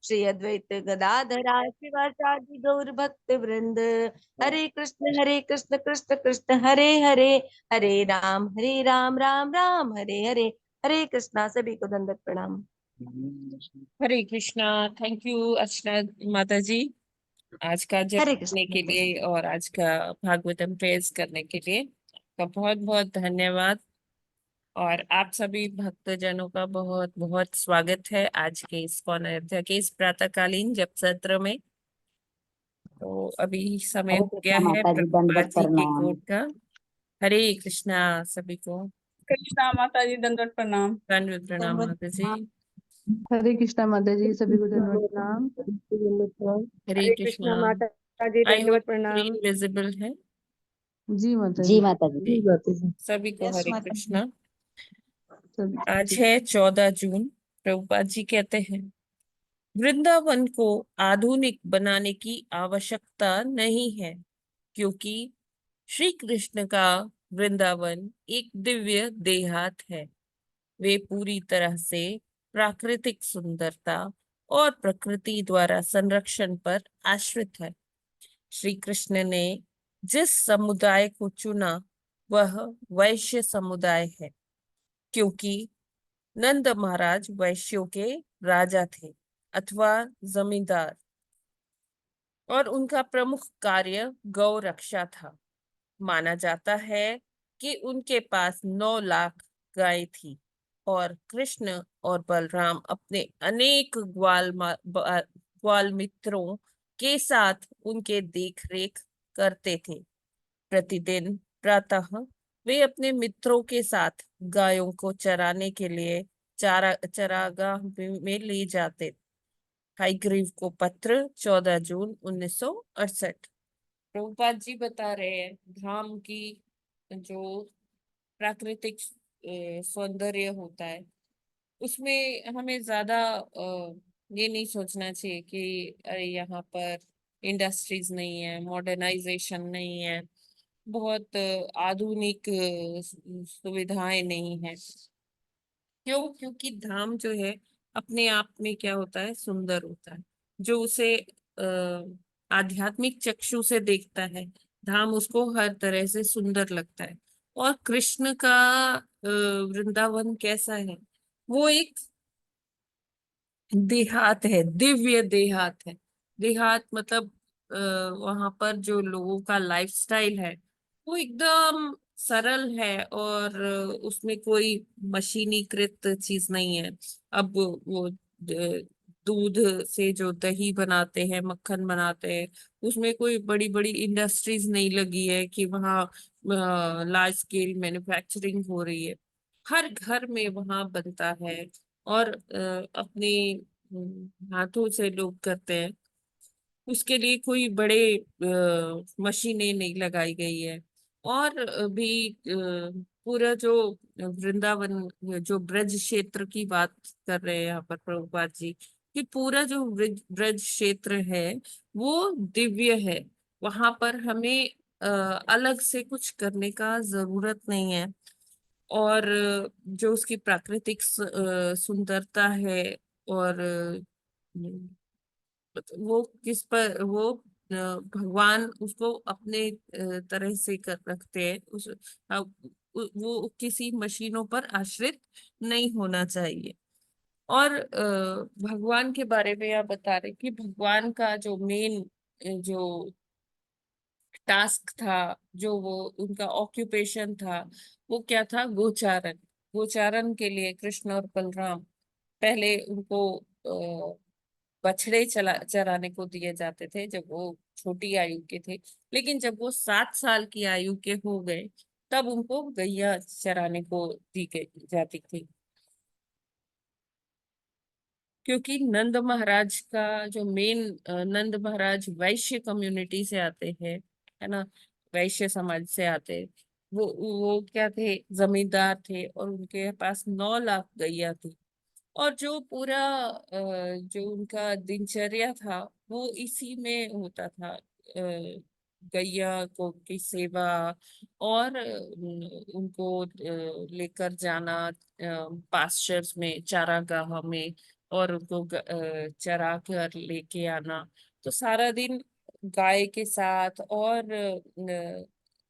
श्री अद्वैत गदाधरा शिवाचार्य गौर भक्त वृंद। हरे कृष्ण कृष्ण कृष्ण हरे हरे, हरे राम राम राम हरे हरे। हरे कृष्णा, सभी को दंडवत प्रणाम। हरे कृष्णा। थैंक यू अर्चना माता जी, आज का जप हरे करने कृष्ण के माता लिए जी। और आज का भागवतम प्रेज करने के लिए आपका बहुत बहुत धन्यवाद। और आप सभी भक्तजनों का बहुत बहुत स्वागत है आज के इस्कॉन अयोध्या के इस प्रातःकालीन जप सत्र में। तो अभी समय हरे हो गया कृष्णा है माता जी, प्रभुपाद दंडवत जी के प्रणाम। कोट का। हरे कृष्णा सभी को। कृष्णा माता जी, दंडवत प्रणाम। दंडवत प्रणाम दंडवत माता जी। प्रणाम। हरे कृष्णा माता जी, सभी को दंडवत प्रणाम। हरे हरे कृष्णा। कृष्णा माता जी, आई होप दंडवत प्रणाम। स्क्रीन विजिबल है जी माता जी जी। माता जी। सभी को। यस हरे माता जी। कृष्णा। सभी आज है 14 जून। प्रभुपाद जी कहते हैं, वृंदावन को आधुनिक बनाने की आवश्यकता नहीं है, क्योंकि श्री कृष्ण का वृंदावन एक दिव्य देहात है। वे पूरी तरह से प्राकृतिक सुंदरता और प्रकृति द्वारा संरक्षण पर आश्रित है। श्री कृष्ण ने जिस समुदाय को चुना वह वैश्य समुदाय है, क्योंकि नंद महाराज वैश्यों के राजा थे अथवा जमींदार, और उनका प्रमुख कार्य गौ रक्षा था। माना जाता है कि उनके पास 9 लाख गाय थी और कृष्ण और बलराम अपने अनेक ग्वाल मित्रों के साथ उनके देख रेख करते थे। प्रतिदिन प्रातः वे अपने मित्रों के साथ गायों को चराने के लिए चरागाह में ले जाते। हाईग्रीव को पत्र 14 जून 1968। प्रभुपाद जी बता रहे हैं, धाम की जो प्राकृतिक सौंदर्य होता है उसमें हमें ज्यादा ये नहीं सोचना चाहिए कि अरे यहाँ पर इंडस्ट्रीज नहीं है, मॉडर्नाइजेशन नहीं है, बहुत आधुनिक सुविधाएं नहीं है। क्यों? क्योंकि धाम जो है अपने आप में क्या होता है, सुंदर होता है। जो उसे आध्यात्मिक चक्षु से देखता है, धाम उसको हर तरह से सुंदर लगता है। और कृष्ण का वृंदावन कैसा है? वो एक देहात है, दिव्य देहात है। देहात मतलब वहां पर जो लोगों का लाइफस्टाइल है वो एकदम सरल है, और उसमें कोई मशीनीकृत चीज नहीं है। अब वो दूध से जो दही बनाते हैं, मक्खन बनाते हैं, उसमें कोई बड़ी बड़ी इंडस्ट्रीज नहीं लगी है कि वहाँ लार्ज स्केल मैन्युफैक्चरिंग हो रही है। हर घर में वहां बनता है और अपने हाथों से लोग करते हैं। उसके लिए कोई बड़े मशीनें नहीं लगाई गई है। और भी पूरा जो वृंदावन, जो ब्रज क्षेत्र की बात कर रहे हैं यहाँ पर प्रभुपाद जी, कि पूरा जो ब्रज क्षेत्र है वो दिव्य है। वहां पर हमें अलग से कुछ करने का जरूरत नहीं है। और जो उसकी प्राकृतिक सुंदरता है, और वो किस पर वो भगवान उसको अपने तरह से कर रखते हैं। वो किसी मशीनों पर आश्रित नहीं होना चाहिए। और भगवान के बारे में आप बता रहे कि भगवान का जो मेन जो टास्क था, जो वो उनका ऑक्यूपेशन था, वो क्या था? गोचारण। गोचारण के लिए कृष्ण और बलराम पहले उनको बछड़े चराने को दिए जाते थे जब वो छोटी आयु के थे। लेकिन जब वो 7 साल की आयु के हो गए तब उनको गैया चराने को दी गई जाती थी। क्योंकि नंद महाराज का जो मेन, नंद महाराज वैश्य कम्युनिटी से आते हैं, है ना, वैश्य समाज से आते। वो क्या थे? जमींदार थे और उनके पास 9 लाख गैया थी। और जो पूरा जो उनका दिनचर्या था वो इसी में होता था। गैया को की सेवा, और उनको लेकर जाना पास्चर्स में, चारागाह में, और उनको चरा कर लेके आना। तो सारा दिन गाय के साथ और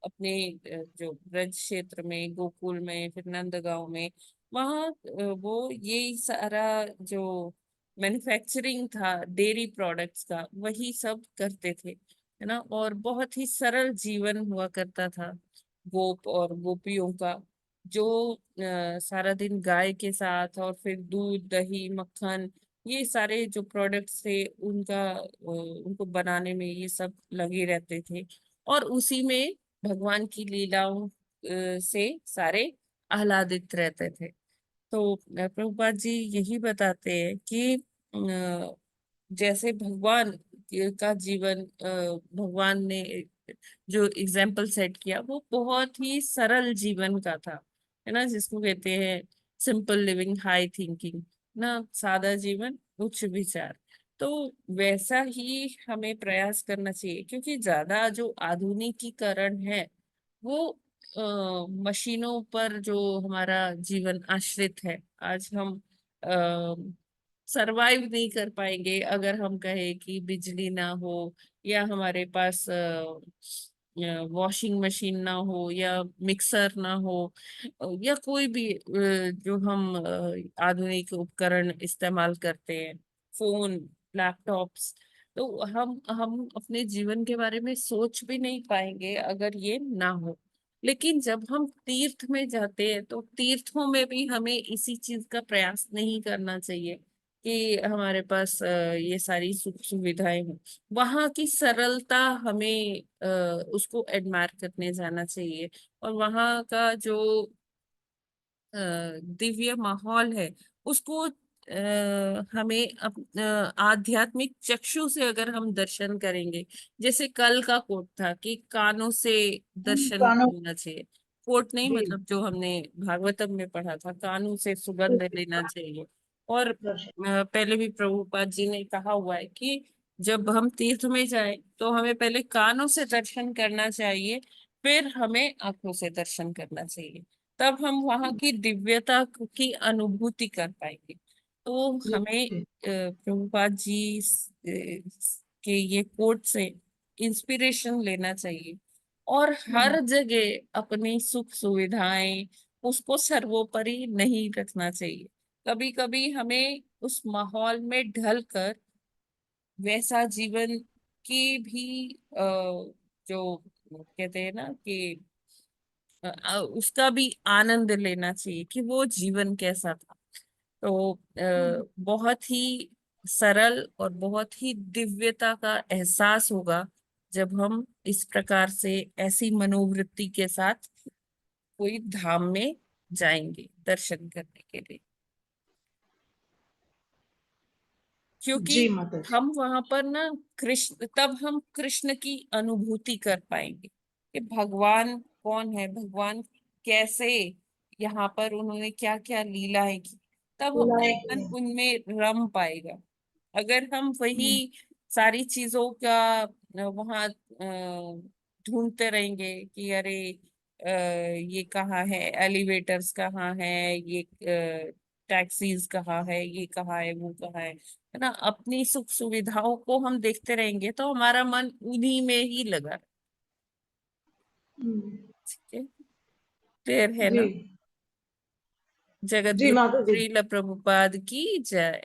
अपने जो ब्रज क्षेत्र में, गोकुल में, फिर नंदगांव में, वहाँ वो यही सारा जो मैन्युफैक्चरिंग था डेयरी प्रोडक्ट्स का, वही सब करते थे, है ना। और बहुत ही सरल जीवन हुआ करता था गोप और गोपियों का, जो सारा दिन गाय के साथ और फिर दूध, दही, मक्खन, ये सारे जो प्रोडक्ट्स थे उनका उनको बनाने में ये सब लगे रहते थे। और उसी में भगवान की लीलाओं से सारे आह्लादित रहते थे। तो प्रभुपाद जी यही बताते हैं कि जैसे भगवान का जीवन, भगवान ने जो एग्जाम्पल सेट किया वो बहुत ही सरल जीवन का था, है ना, जिसको कहते हैं सिंपल लिविंग हाई थिंकिंग, ना, सादा जीवन उच्च विचार। तो वैसा ही हमें प्रयास करना चाहिए, क्योंकि ज्यादा जो आधुनिकीकरण है वो मशीनों पर जो हमारा जीवन आश्रित है, आज हम सरवाइव नहीं कर पाएंगे अगर हम कहें कि बिजली ना हो, या हमारे पास वॉशिंग मशीन ना हो, या मिक्सर ना हो, या कोई भी जो हम आधुनिक उपकरण इस्तेमाल करते हैं, फोन, लैपटॉप्स, तो हम अपने जीवन के बारे में सोच भी नहीं पाएंगे अगर ये ना हो। लेकिन जब हम तीर्थ में जाते हैं तो तीर्थों में भी हमें इसी चीज का प्रयास नहीं करना चाहिए कि हमारे पास ये सारी सुख सुविधाएं हों। वहां की सरलता हमें उसको एडमायर करने जाना चाहिए। और वहां का जो दिव्य माहौल है उसको हमें आध्यात्मिक चक्षु से अगर हम दर्शन करेंगे, जैसे कल का कोट था कि कानों से दर्शन कानों करना चाहिए। कोट नहीं, जी मतलब जो हमने भागवतम में पढ़ा था, कानों से सुगंध लेना चाहिए। और दर्शन पहले भी प्रभुपाद जी ने कहा हुआ है कि जब हम तीर्थ में जाएं तो हमें पहले कानों से दर्शन करना चाहिए, फिर हमें आंखों से दर्शन करना चाहिए। तब हम वहां की दिव्यता की अनुभूति कर पाएंगे। तो जी हमें जी प्रभुपाद जी के ये कोट से इंस्पिरेशन लेना चाहिए, और हर जगह अपनी सुख सुविधाएं उसको सर्वोपरि नहीं रखना चाहिए। कभी कभी हमें उस माहौल में ढल कर वैसा जीवन की भी जो कहते हैं ना कि उसका भी आनंद लेना चाहिए कि वो जीवन कैसा था। तो बहुत ही सरल और बहुत ही दिव्यता का एहसास होगा जब हम इस प्रकार से ऐसी मनोवृत्ति के साथ कोई धाम में जाएंगे दर्शन करने के लिए। क्योंकि जी माता जी हम वहां पर ना कृष्ण, तब हम कृष्ण की अनुभूति कर पाएंगे कि भगवान कौन है, भगवान कैसे, यहाँ पर उन्होंने क्या क्या लीलाएं की। तब हमारा मन उनमें रम पाएगा। अगर हम वही सारी चीजों का वहां ढूंढते रहेंगे कि अरे ये कहाँ है, एलिवेटर्स कहाँ है, ये टैक्सीज कहाँ है, ये कहाँ है, वो कहाँ है ना, अपनी सुख सुविधाओं को हम देखते रहेंगे तो हमारा मन उन्हीं में ही लगा। ठीक है, क्लियर है जी ना। जगत जी गुरु माता जी श्रील प्रभुपाद की जय।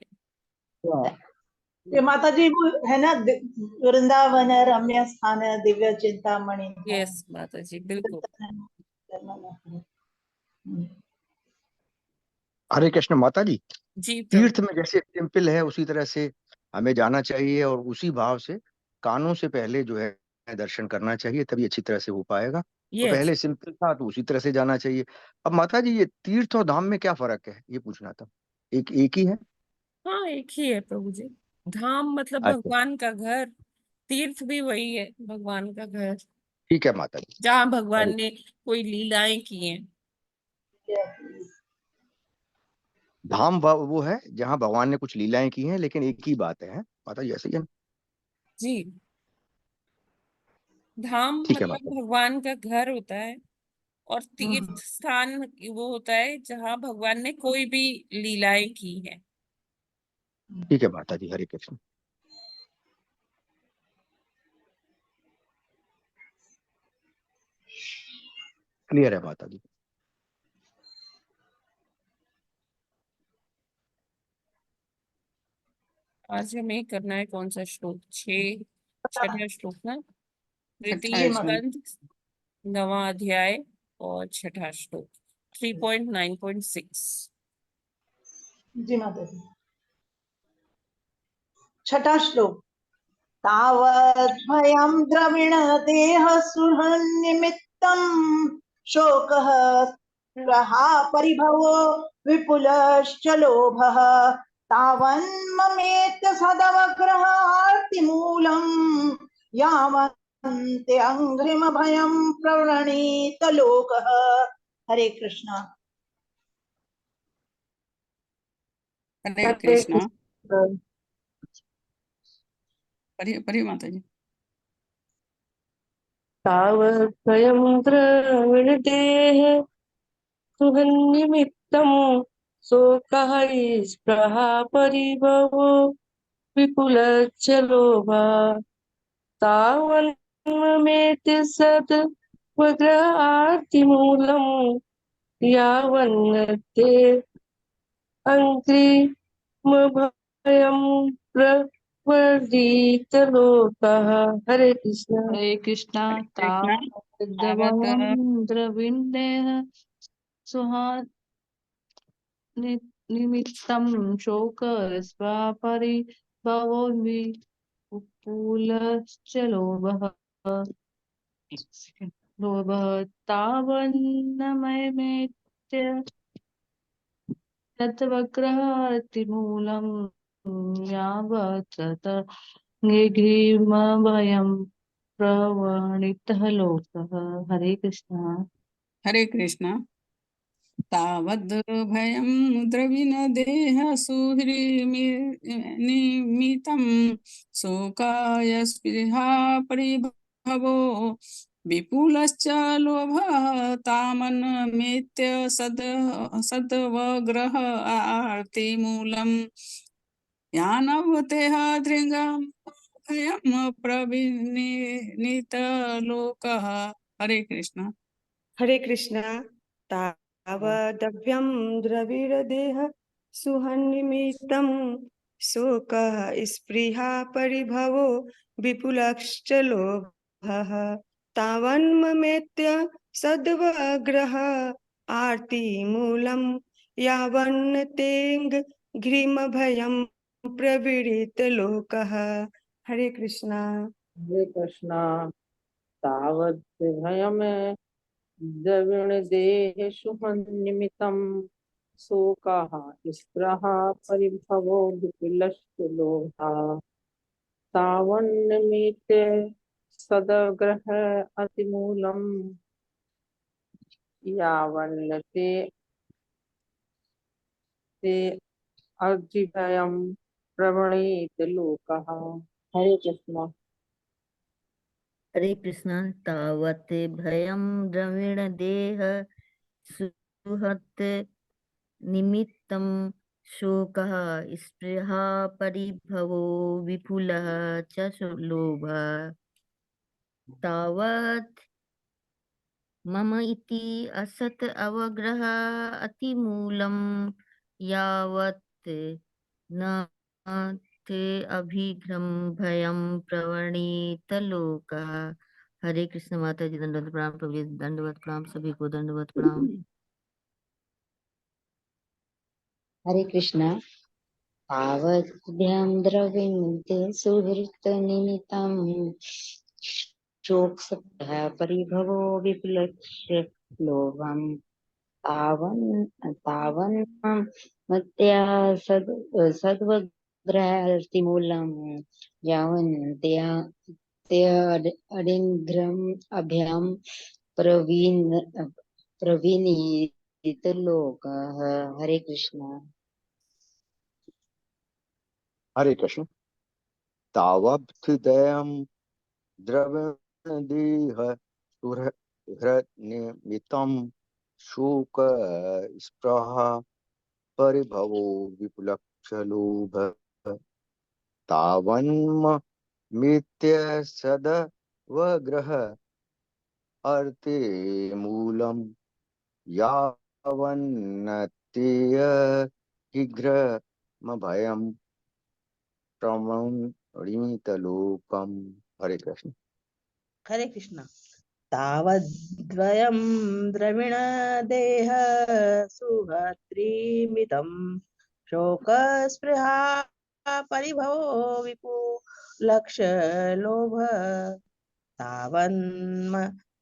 ये माता जी वो है ना वृंदावन रम्य स्थान दिव्य चिंतामणि धाम। यस माता जी, बिल्कुल। हरे कृष्ण माता जी। जी प्रभु। तीर्थ में जैसे टेम्पल है उसी तरह से हमें जाना चाहिए और उसी भाव से कानों से पहले जो है दर्शन करना चाहिए, तभी अच्छी तरह से हो पाएगा। तो यस। पहले सिंपल था तो उसी तरह से जाना चाहिए। अब माता जी ये तीर्थ और धाम में क्या फर्क है ये पूछना था। एक एक ही है? हाँ, एक ही है प्रभु जी। धाम मतलब अच्छा, भगवान का घर, तीर्थ भी वही है, भगवान का घर, ठीक है माता जी। जहाँ अरे, भगवान ने कोई लीलाएं की हैं। धाम वो है जहाँ भगवान ने कुछ लीलाएं की हैं, लेकिन एक ही बात है माता जी, ऐसे ही है ना? जी, धाम ठीक है मतलब माता जी। भगवान का घर होता है, और तीर्थ स्थान वो होता है जहाँ भगवान ने कोई भी लीलाएं की हैं। ठीक है माता जी, हरे कृष्ण। क्लियर है माता जी। आज हमें करना है कौन सा श्लोक? छठा श्लोक ना, द्वितीय जी माता स्कंद, 9वां अध्याय और छठा श्लोक, 3.9.6। जी माता जी। छठा श्लोक। तावद्भयं द्रविण देह सुहृन्निमित्तं शोकः स्पृहा परिभवो विपुलश्च लोभः तावन्ममेत्य सदवग्रहार्तिमूलम् यावन्ते अङ्घ्रिमभयं प्रवृणीत लोकः। हरे कृष्णा। हरे हरे कृष्णा। कृष्ण। पढ़िए पढ़िए माता जी। तावद्भयं द्रविणदेह सुहन्निमित्तं शोकः स्पृहा परिभवो विपुलश्च लोभः तावन्ममेति सद्वग्रहार्तिमूलम् यावन्ते अग्रिमभयं प्रवर्धित लोकः। हरे कृष्ण। हरे कृष्णा। कृष्णा। तावद्भयं द्रविणदेह सुहृन्निमित्तं शोकस्वपरिभवो विपुलश्च लोभः तावन्नमयमेत्य तद्वग्रहार्तिमूलम् यावत् निर्घृमभयं प्रवणितः लोकः। हरे कृष्णा। हरे कृष्णा। तावद्भयं द्रविणदेह सुहृन्निमित्तं शोकाय स्पृहा परिभवो विपुलश्च लोभः तामन्मेत्य सद्वग्रह आर्तिमूलम् यानवतेह धृङ्गं भयं प्रविनीत लोकः। हरे कृष्ण। हरे कृष्णा। तावदभ्यं द्रविडदेह सुहन्निमित्तं शोकः स्पृहा परिभवो विपुलश्च लोभः तावन्ममेत्य सद्वग्रह आर्तिमूलं यावन्तेङ्घ्रिमभयं प्रविदित लोकः। हरे कृष्णा। हरे कृष्णा। तावद्भयं द्रविणदेह सुहन्निमित्तं शोकः स्पृहा परिभवो विपुलश्च लोभः तावन्निमित्य सदग्रह अतिमूलम् यावन्ते अर्जिभयं प्रवणीत लोकः। हरे कृष्णा। हरे कृष्ण। तावत् भयं द्रविणदेह सुहृत् निमित्तं शोकः स्पृहा परिभवो विपुलः च लोभः तावत् मम इति असत् अवग्रह अतिमूलं यावत् न ते अभिघ्रम भयं प्रवणीत लोकः। हरे कृष्ण। माता जी दंडवत प्रणाम। प्रभु जी दंडवत प्रणाम। सभी को दंडवत प्रणाम। हरे कृष्णा। तावद्भ्यं द्रविणते सुहृतनिमित्तं शोकसप्तः परिभवो विपुलस्य लोभम् तावन्मत्या सद्वग्रहार्तिमूलम् यावन्त्या ते अडिङ्घ्रम् अभ्याम् प्रवीणीत लोकः। हरे कृष्णा। हरे कृष्ण। तावद्भयं द्रविणदेह सुहृन्निमित्तं शोक स्पृहा परिभवो विपुलश्च लोभः तावन्म मित्य सदवग्रह अर्थे मूलम यावन्नतेय शीघ्रमभयं प्रमृणीतलोकम्। हरे कृष्ण। हरे कृष्ण। तावद्वयं द्रविणदेह सुहृत्रिमितं शोकस्पृहा परिभवो विपुलक्षलोभ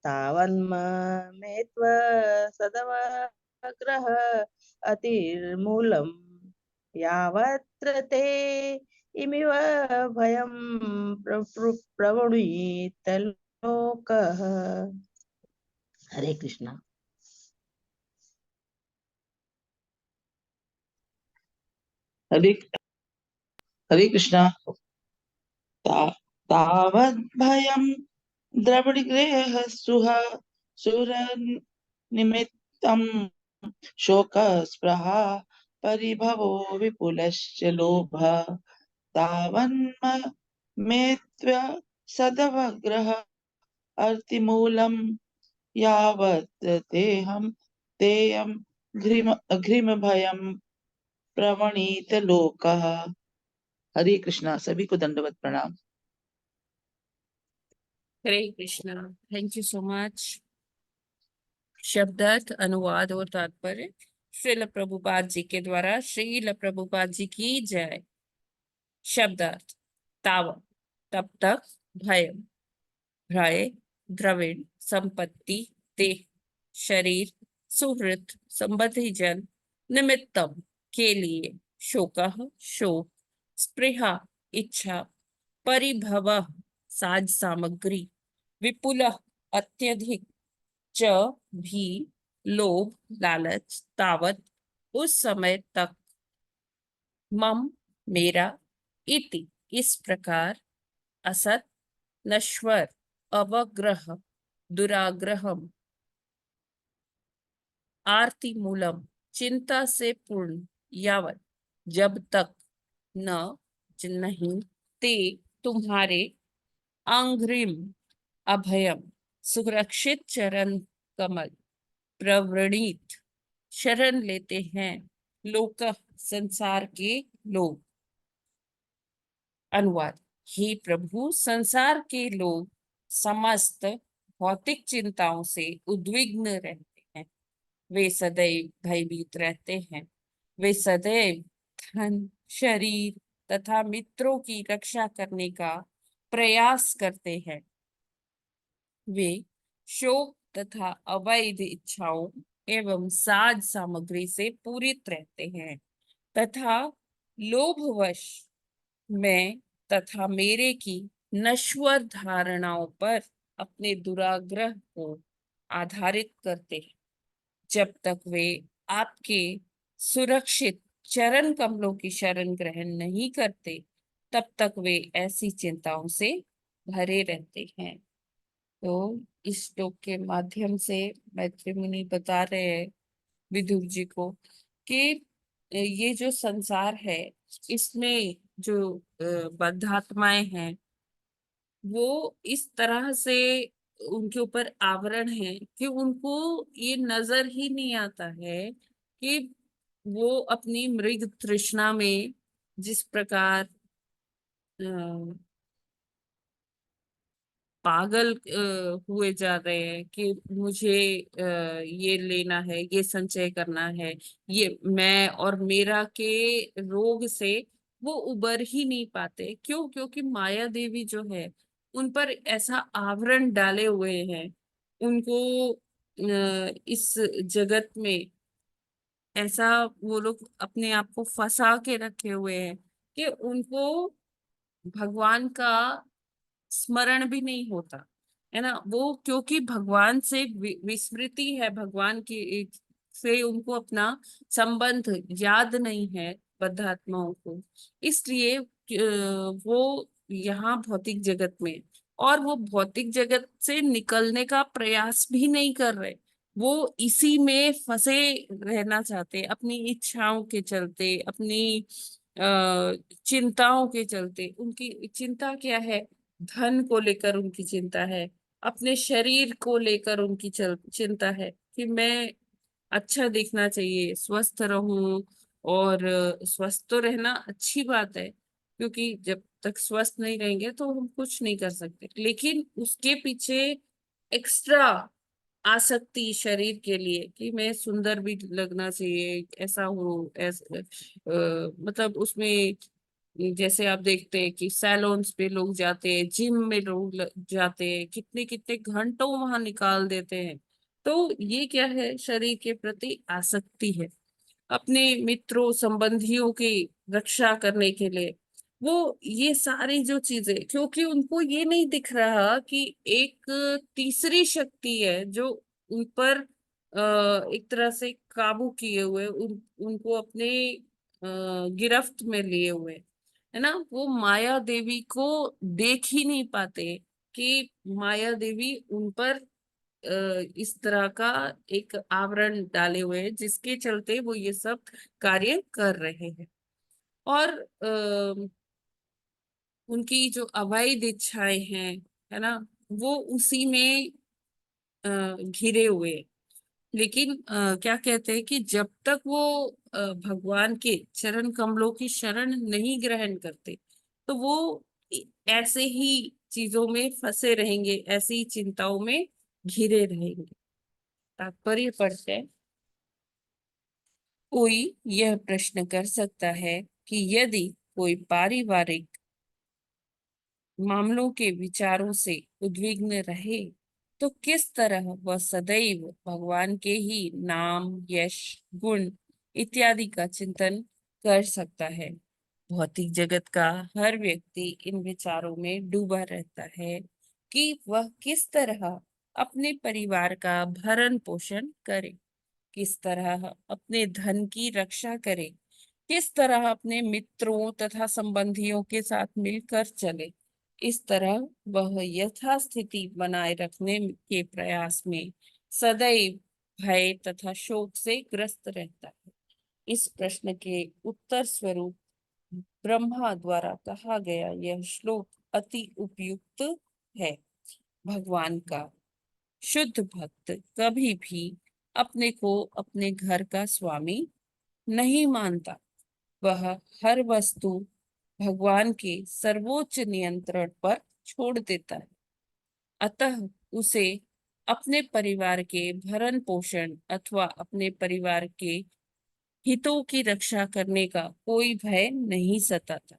तावन्ममेत्व सदवग्रह अतिर्मूलं यावत्र ते इमिव भयं प्रवणीतलोकः। हरे कृष्ण। हरे हरे कृष्ण। तावद्भयं द्रविणदेह सुरनिमित्तं शोकस्पृहा परिभवो विपुलश्च लोभः तावन्ममेत्य सदवग्रह अर्तिमूलं यावत् तेयं घ्रिमभयं प्रवणीतलोकः। हरे कृष्णा। सभी को दंडवत प्रणाम। Hare Krishna. Thank you so much. शब्दार्थ, अनुवाद और तात्पर्य श्रील प्रभुपाद जी के द्वारा। श्रील प्रभुपाद जी की जय। शब्दार्थ। तावत तब तक, भयम भय, द्रविण संपत्ति, देह शरीर, सुहृत संबंधी जन, निमित्तम के लिए, शोकः शोक, स्पृहा इच्छा, परिभवः साज सामग्री, विपुलः अत्यधिक, च भी लोभ लालच, तावत उस समय तक, मम मेरा, इति इस प्रकार, असत नश्वर, अवग्रह दुराग्रहम, आरती मूलम चिंता से पूर्ण, यावत जब तक, न नहीं, ते तुम्हारे, आंग्रिम अभयम सुरक्षित चरण कमल, प्रवृणीत शरण लेते हैं, लोक संसार के लोग। अनुवाद। हे प्रभु, संसार के लोग समस्त भौतिक चिंताओं से उद्विग्न रहते हैं। वे सदैव भयभीत रहते हैं। वे सदैव धन, शरीर तथा मित्रों की रक्षा करने का प्रयास करते हैं। वे शोक तथा अवैध इच्छाओं एवं साज सामग्री से पूरित रहते हैं तथा लोभवश मैं तथा मेरे की नश्वर धारणाओं पर अपने दुराग्रह को आधारित करते हैं। जब तक वे आपके सुरक्षित चरण कमलों की शरण ग्रहण नहीं करते, तब तक वे ऐसी चिंताओं से भरे रहते हैं। तो इस श्लोक के माध्यम से मैत्री मुनि बता रहे हैं विदुर जी को कि ये जो संसार है, इसमें जो बद्धात्माएं हैं, वो इस तरह से उनके ऊपर आवरण है कि उनको ये नजर ही नहीं आता है कि वो अपनी मृग तृष्णा में जिस प्रकार पागल हुए जा रहे हैं कि मुझे ये लेना है, ये संचय करना है, ये मैं और मेरा के रोग से वो उबर ही नहीं पाते। क्यों? क्योंकि माया देवी जो है, उन पर ऐसा आवरण डाले हुए हैं, उनको इस जगत में ऐसा वो लोग अपने आप को फंसा के रखे हुए हैं कि उनको भगवान का स्मरण भी नहीं होता है ना। वो क्योंकि भगवान से विस्मृति है, भगवान की से उनको अपना संबंध याद नहीं है बद्धात्माओं को, इसलिए वो यहाँ भौतिक जगत में, और वो भौतिक जगत से निकलने का प्रयास भी नहीं कर रहे। वो इसी में फंसे रहना चाहते, अपनी इच्छाओं के चलते, अपनी चिंताओं के चलते, उनकी चिंता क्या है, धन को लेकर उनकी चिंता है, अपने शरीर को लेकर उनकी चिंता है कि मैं अच्छा दिखना चाहिए, स्वस्थ रहूं। और स्वस्थ तो रहना अच्छी बात है, क्योंकि जब तक स्वस्थ नहीं रहेंगे तो हम कुछ नहीं कर सकते, लेकिन उसके पीछे एक्स्ट्रा आसक्ति शरीर के लिए कि मैं सुंदर भी लगना चाहिए, ऐसा हो ऐसा, मतलब उसमें जैसे आप देखते हैं कि सैलून्स पे लोग जाते हैं, जिम में लोग जाते हैं, कितने कितने घंटों वहां निकाल देते हैं। तो ये क्या है, शरीर के प्रति आसक्ति है। अपने मित्रों संबंधियों की रक्षा करने के लिए वो ये सारी जो चीजें, क्योंकि उनको ये नहीं दिख रहा कि एक तीसरी शक्ति है जो उन पर एक तरह से काबू किए हुए, उनको अपने गिरफ्त में लिए हुए, है ना। वो माया देवी को देख ही नहीं पाते कि माया देवी उन पर इस तरह का एक आवरण डाले हुए हैं, जिसके चलते वो ये सब कार्य कर रहे हैं। और उनकी जो अवैध इच्छाएं हैं, है ना, वो उसी में घिरे हुए हैं। लेकिन क्या कहते हैं कि जब तक वो भगवान के चरण कमलों की शरण नहीं ग्रहण करते, तो वो ऐसे ही चीजों में फंसे रहेंगे, ऐसी चिंताओं में घिरे रहेंगे। तात्पर्य पढ़ते हैं। कोई यह प्रश्न कर सकता है कि यदि कोई पारिवारिक मामलों के विचारों से उद्विग्न रहे, तो किस तरह वह सदैव भगवान के ही नाम, यश, गुण इत्यादि का चिंतन कर सकता है। भौतिक जगत का हर व्यक्ति इन विचारों में डूबा रहता है कि वह किस तरह अपने परिवार का भरण पोषण करे, किस तरह अपने धन की रक्षा करे, किस तरह अपने मित्रों तथा संबंधियों के साथ मिलकर चले। इस तरह वह यथास्थिति बनाए रखने के प्रयास में सदैव भय तथा शोक से ग्रस्त रहता है। इस प्रश्न के उत्तर स्वरूप ब्रह्मा द्वारा कहा गया यह श्लोक अति उपयुक्त है। भगवान का शुद्ध भक्त कभी भी अपने को अपने घर का स्वामी नहीं मानता। वह हर वस्तु भगवान के सर्वोच्च नियंत्रण पर छोड़ देता है। अतः उसे अपने परिवार के भरण पोषण अथवा अपने परिवार के हितों की रक्षा करने का कोई भय नहीं सताता।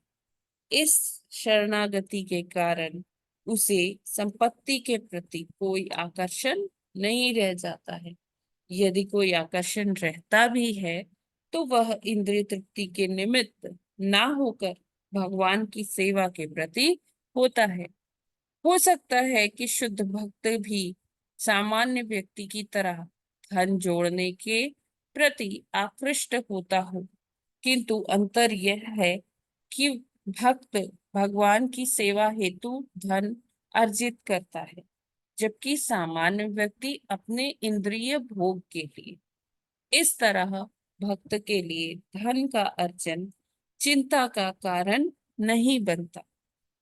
इस शरणागति के कारण उसे संपत्ति के प्रति कोई आकर्षण नहीं रह जाता है। यदि कोई आकर्षण रहता भी है, तो वह इंद्रिय तृप्ति के निमित्त ना होकर भगवान की सेवा के प्रति होता है। हो सकता है कि शुद्ध भक्त भी सामान्य व्यक्ति की तरह धन जोड़ने के प्रति आकृष्ट होता हो, किंतु अंतर यह है कि भक्त भगवान की सेवा हेतु धन अर्जित करता है, जबकि सामान्य व्यक्ति अपने इंद्रिय भोग के लिए। इस तरह भक्त के लिए धन का अर्जन चिंता का कारण नहीं बनता,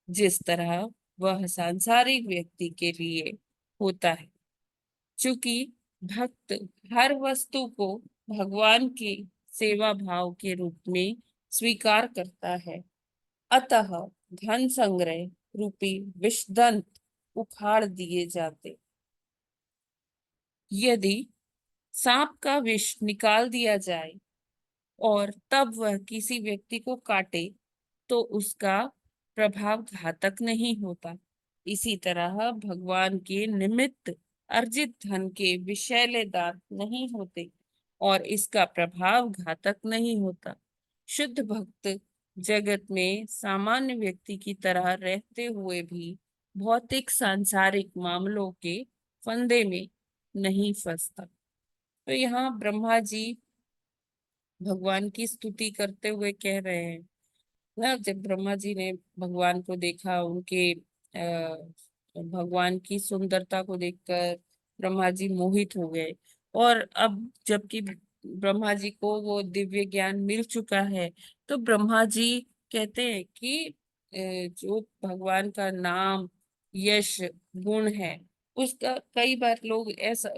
जिस तरह वह सांसारिक व्यक्ति के लिए होता है। चूंकि भक्त हर वस्तु को भगवान के सेवा भाव के रूप में स्वीकार करता है, अतः धन संग्रह रूपी विषदंत उखाड़ दिए जाते। यदि सांप का विष निकाल दिया जाए और तब वह किसी व्यक्ति को काटे, तो उसका प्रभाव घातक नहीं होता। इसी तरह भगवान के निमित्त अर्जित धन के विषैले दांत नहीं होते और इसका प्रभाव घातक नहीं होता। शुद्ध भक्त जगत में सामान्य व्यक्ति की तरह रहते हुए भी भौतिक सांसारिक मामलों के फंदे में नहीं फंसता। तो यहाँ ब्रह्मा जी भगवान की स्तुति करते हुए कह रहे हैं ना, जब ब्रह्मा जी ने भगवान को देखा, उनके भगवान की सुंदरता को देखकर ब्रह्मा जी मोहित हो गए। और अब जबकि ब्रह्मा जी को वो दिव्य ज्ञान मिल चुका है, तो ब्रह्मा जी कहते हैं कि जो भगवान का नाम, यश, गुण है, उसका कई बार लोग ऐसा,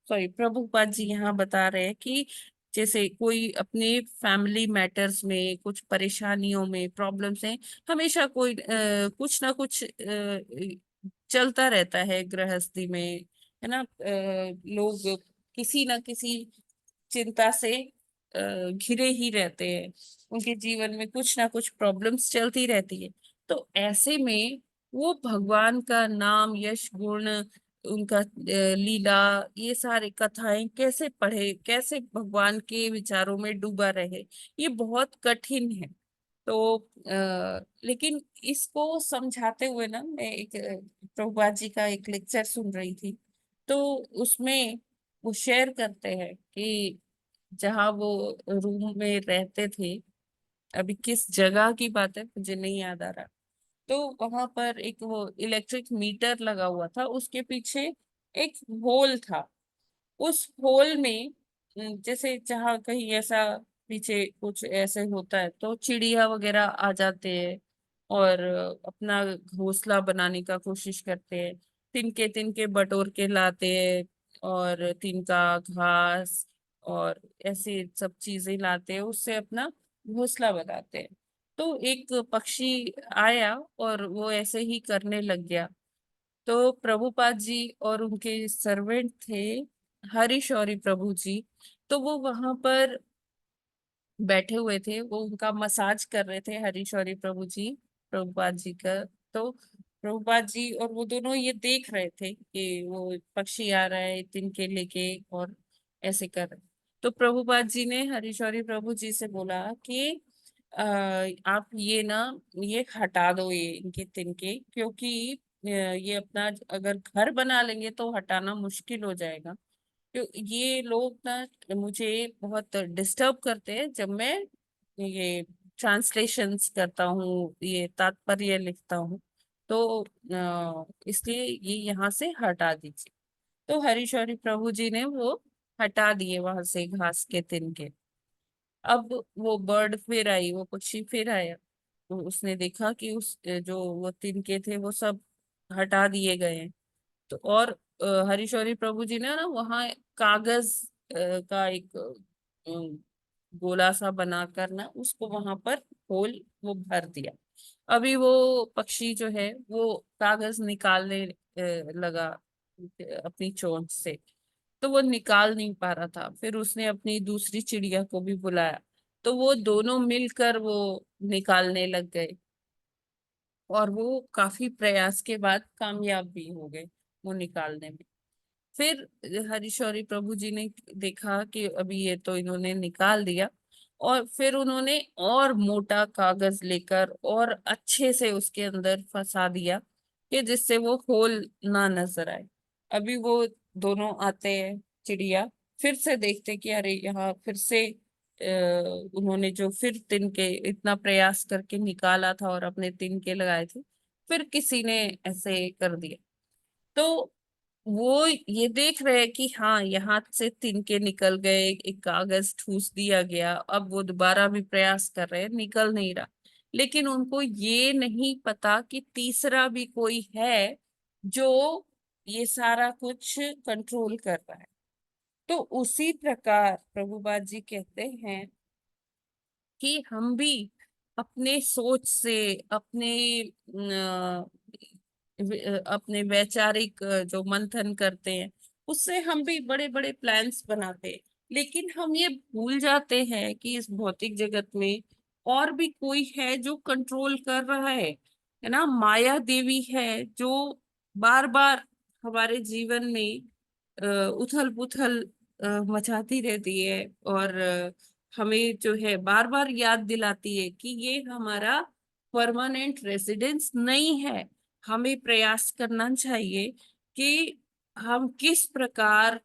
सॉरी, प्रभुपाद जी यहाँ बता रहे हैं कि जैसे कोई अपने फैमिली मैटर्स में कुछ परेशानियों में, प्रॉब्लम्स हैं, हमेशा कोई कुछ ना कुछ चलता रहता है गृहस्थी में, है ना। लोग किसी ना किसी चिंता से घिरे ही रहते हैं, उनके जीवन में कुछ ना कुछ प्रॉब्लम्स चलती रहती है। तो ऐसे में वो भगवान का नाम, यश, गुण, उनका लीला, ये सारी कथाएं कैसे पढ़े, कैसे भगवान के विचारों में डूबा रहे, ये बहुत कठिन है। तो लेकिन इसको समझाते हुए ना, मैं एक प्रभुपाद जी का एक लेक्चर सुन रही थी, तो उसमें वो शेयर करते हैं कि जहाँ वो रूम में रहते थे, अभी किस जगह की बात है मुझे नहीं याद आ रहा, तो वहां पर एक वो इलेक्ट्रिक मीटर लगा हुआ था, उसके पीछे एक होल था। उस होल में जैसे जहाँ कहीं ऐसा पीछे कुछ ऐसे होता है तो चिड़िया वगैरह आ जाते हैं और अपना घोंसला बनाने का कोशिश करते हैं, तिनके तिनके बटोर के लाते हैं, और तिनका, घास और ऐसे सब चीजें लाते हैं, उससे अपना घोंसला बनाते हैं। तो एक पक्षी आया और वो ऐसे ही करने लग गया। तो प्रभुपाद जी और उनके सर्वेंट थे हरि शौरी प्रभु जी, तो वो वहां पर बैठे हुए थे, वो उनका मसाज कर रहे थे हरि शौरी प्रभु जी, प्रभुपाद जी का। तो प्रभुपाद जी और वो दोनों ये देख रहे थे कि वो पक्षी आ रहा है तिनके लेके और ऐसे कर रहे। तो प्रभुपाद जी ने हरि शौरी प्रभु जी से बोला कि आप ये ना, ये हटा दो ये इनके तिनके, क्योंकि ये अपना अगर घर बना लेंगे तो हटाना मुश्किल हो जाएगा। तो ये लोग ना मुझे बहुत डिस्टर्ब करते हैं जब मैं ये ट्रांसलेशंस करता हूँ, ये तात्पर्य लिखता हूँ, तो इसलिए ये यहाँ से हटा दीजिए। तो हरीश्वरी प्रभु जी ने वो हटा दिए वहां से घास के तिनके। अब वो बर्ड फिर आई, वो पक्षी फिर आया, तो उसने देखा कि उस जो वो तिनके थे वो सब हटा दिए गए हैं। तो और हरीश्वरी प्रभु जी ने ना वहाँ कागज का एक गोला सा बनाकर ना उसको वहां पर होल वो भर दिया। अभी वो पक्षी जो है वो कागज निकालने लगा अपनी चोंच से, तो वो निकाल नहीं पा रहा था। फिर उसने अपनी दूसरी चिड़िया को भी बुलाया, तो वो दोनों मिलकर वो निकालने लग गए, और वो काफी प्रयास के बाद कामयाब भी हो गए वो निकालने में। फिर हरीश्वरी प्रभु जी ने देखा कि अभी ये तो इन्होंने निकाल दिया, और फिर उन्होंने और मोटा कागज लेकर और अच्छे से उसके अंदर फंसा दिया कि जिससे वो होल ना नजर आए। अभी वो दोनों आते हैं चिड़िया, फिर से देखते कि अरे यहाँ फिर से उन्होंने जो फिर तिनके इतना प्रयास करके निकाला था और अपने तिनके लगाए थे, फिर किसी ने ऐसे कर दिया। तो वो ये देख रहे हैं कि हाँ यहाँ से तिनके निकल गए, एक कागज ठूस दिया गया, अब वो दोबारा भी प्रयास कर रहे हैं, निकल नहीं रहा। लेकिन उनको ये नहीं पता कि तीसरा भी कोई है जो ये सारा कुछ कंट्रोल कर रहा है। तो उसी प्रकार प्रभुपाद जी कहते हैं कि हम भी अपने सोच से, अपने अपने वैचारिक जो मंथन करते हैं, उससे हम भी बड़े बड़े प्लान्स बनाते हैं, लेकिन हम ये भूल जाते हैं कि इस भौतिक जगत में और भी कोई है जो कंट्रोल कर रहा है ना। माया देवी है जो बार बार हमारे जीवन में उथल पुथल मचाती रहती है, और हमें जो है बार बार याद दिलाती है कि ये हमारा परमानेंट रेजिडेंस नहीं है। हमें प्रयास करना चाहिए कि हम किस प्रकार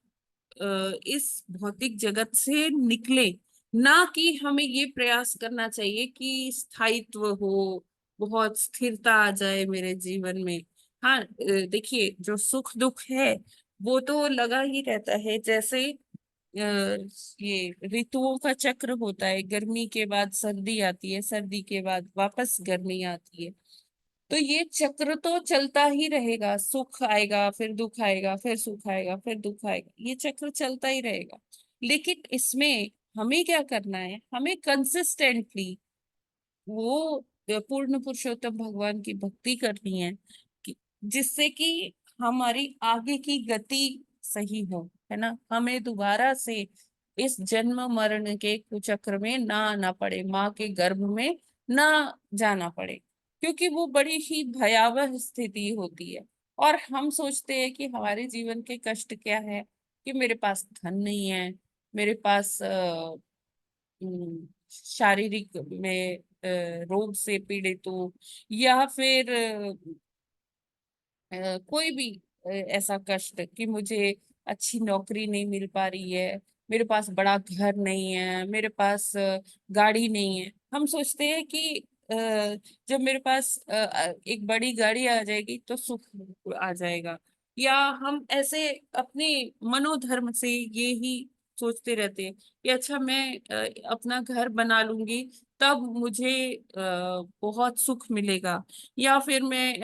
इस भौतिक जगत से निकले, ना कि हमें ये प्रयास करना चाहिए कि स्थायित्व हो, बहुत स्थिरता आ जाए मेरे जीवन में। हाँ, देखिए जो सुख दुख है वो तो लगा ही रहता है। जैसे ये ऋतुओं का चक्र होता है, गर्मी के बाद सर्दी आती है, सर्दी के बाद वापस गर्मी आती है। तो ये चक्र तो चलता ही रहेगा, सुख आएगा फिर दुख आएगा, फिर सुख आएगा फिर दुख आएगा, ये चक्र चलता ही रहेगा। लेकिन इसमें हमें क्या करना है, हमें कंसिस्टेंटली वो पूर्ण पुरुषोत्तम भगवान की भक्ति करनी है, जिससे कि हमारी आगे की गति सही हो, है ना। हमें दोबारा से इस जन्म मरण के कुचक्र में ना आना पड़े, माँ के गर्भ में ना जाना पड़े, क्योंकि वो बड़ी ही भयावह स्थिति होती है। और हम सोचते हैं कि हमारे जीवन के कष्ट क्या है, कि मेरे पास धन नहीं है, मेरे पास शारीरिक में रोग से पीड़ित हूँ, या फिर कोई भी ऐसा कष्ट कि मुझे अच्छी नौकरी नहीं मिल पा रही है, मेरे पास बड़ा घर नहीं है, मेरे पास गाड़ी नहीं है। हम सोचते हैं कि जब मेरे पास एक बड़ी गाड़ी आ जाएगी तो सुख आ जाएगा, या हम ऐसे अपने मनोधर्म से ये ही सोचते रहते हैं कि अच्छा मैं अपना घर बना लूंगी तब मुझे बहुत सुख मिलेगा, या फिर मैं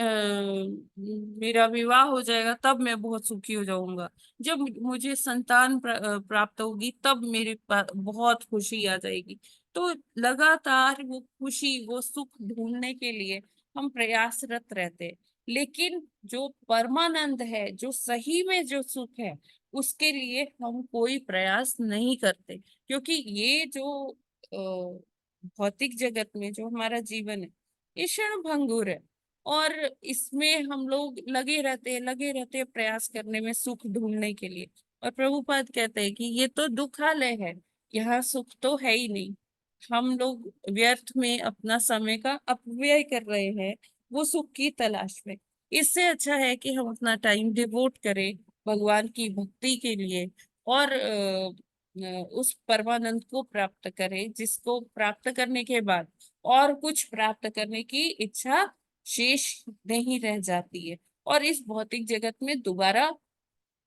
मेरा विवाह हो जाएगा तब मैं बहुत सुखी हो जाऊंगा, जब मुझे संतान प्राप्त होगी तब मेरे पास बहुत खुशी आ जाएगी। तो लगातार वो खुशी वो सुख ढूंढने के लिए हम प्रयासरत रहते हैं, लेकिन जो परमानंद है, जो सही में जो सुख है, उसके लिए हम कोई प्रयास नहीं करते, क्योंकि ये जो भौतिक जगत में जो हमारा जीवन है ये क्षण भंगुर है, और इसमें हम लोग लगे रहते हैं प्रयास करने में सुख ढूंढने के लिए। और प्रभुपाद कहते हैं कि ये तो दुखालय है, यहाँ सुख तो है ही नहीं। हम लोग व्यर्थ में अपना समय का अपव्यय कर रहे हैं वो सुख की तलाश में। इससे अच्छा है कि हम अपना टाइम डिवोट करें भगवान की भक्ति के लिए, और उस परमानंद को प्राप्त करें, जिसको प्राप्त करने के बाद और कुछ प्राप्त करने की इच्छा शेष नहीं रह जाती है, और इस भौतिक जगत में दोबारा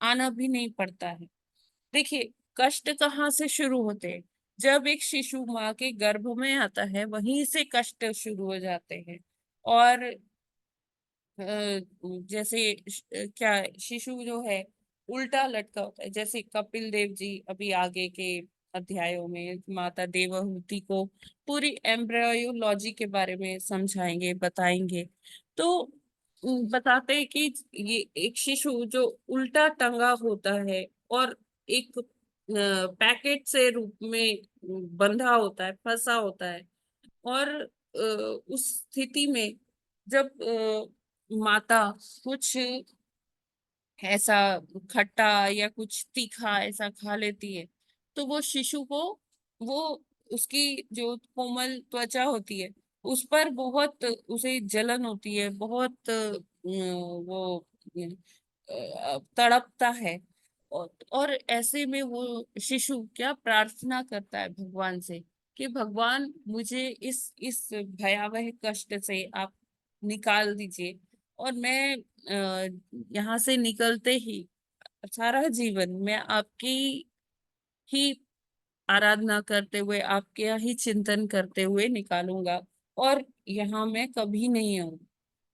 आना भी नहीं पड़ता है। देखिए, कष्ट कहाँ से शुरू होते हैं, जब एक शिशु माँ के गर्भ में आता है वहीं से कष्ट शुरू हो जाते हैं। और जैसे क्या शिशु जो है उल्टा लटका होता है, जैसे कपिल देव जी अभी आगे के अध्यायों में माता देवहूति को पूरी एम्ब्रियोलॉजी के बारे में समझाएंगे, बताएंगे। तो बताते हैं कि ये एक शिशु जो उल्टा टंगा होता है और एक पैकेट से रूप में बंधा होता है, फंसा होता है, और उस स्थिति में जब माता कुछ ऐसा खट्टा या कुछ तीखा ऐसा खा लेती है, तो वो शिशु को वो उसकी जो कोमल त्वचा होती है उस पर बहुत उसे जलन होती है, बहुत वो तड़पता है। और ऐसे में वो शिशु क्या प्रार्थना करता है भगवान से कि भगवान मुझे इस भयावह कष्ट से आप निकाल दीजिए, और मैं यहाँ से निकलते ही सारा जीवन मैं आपकी ही आराधना करते हुए, आपके यहाँ ही चिंतन करते हुए निकालूंगा, और यहाँ मैं कभी नहीं आऊंगा।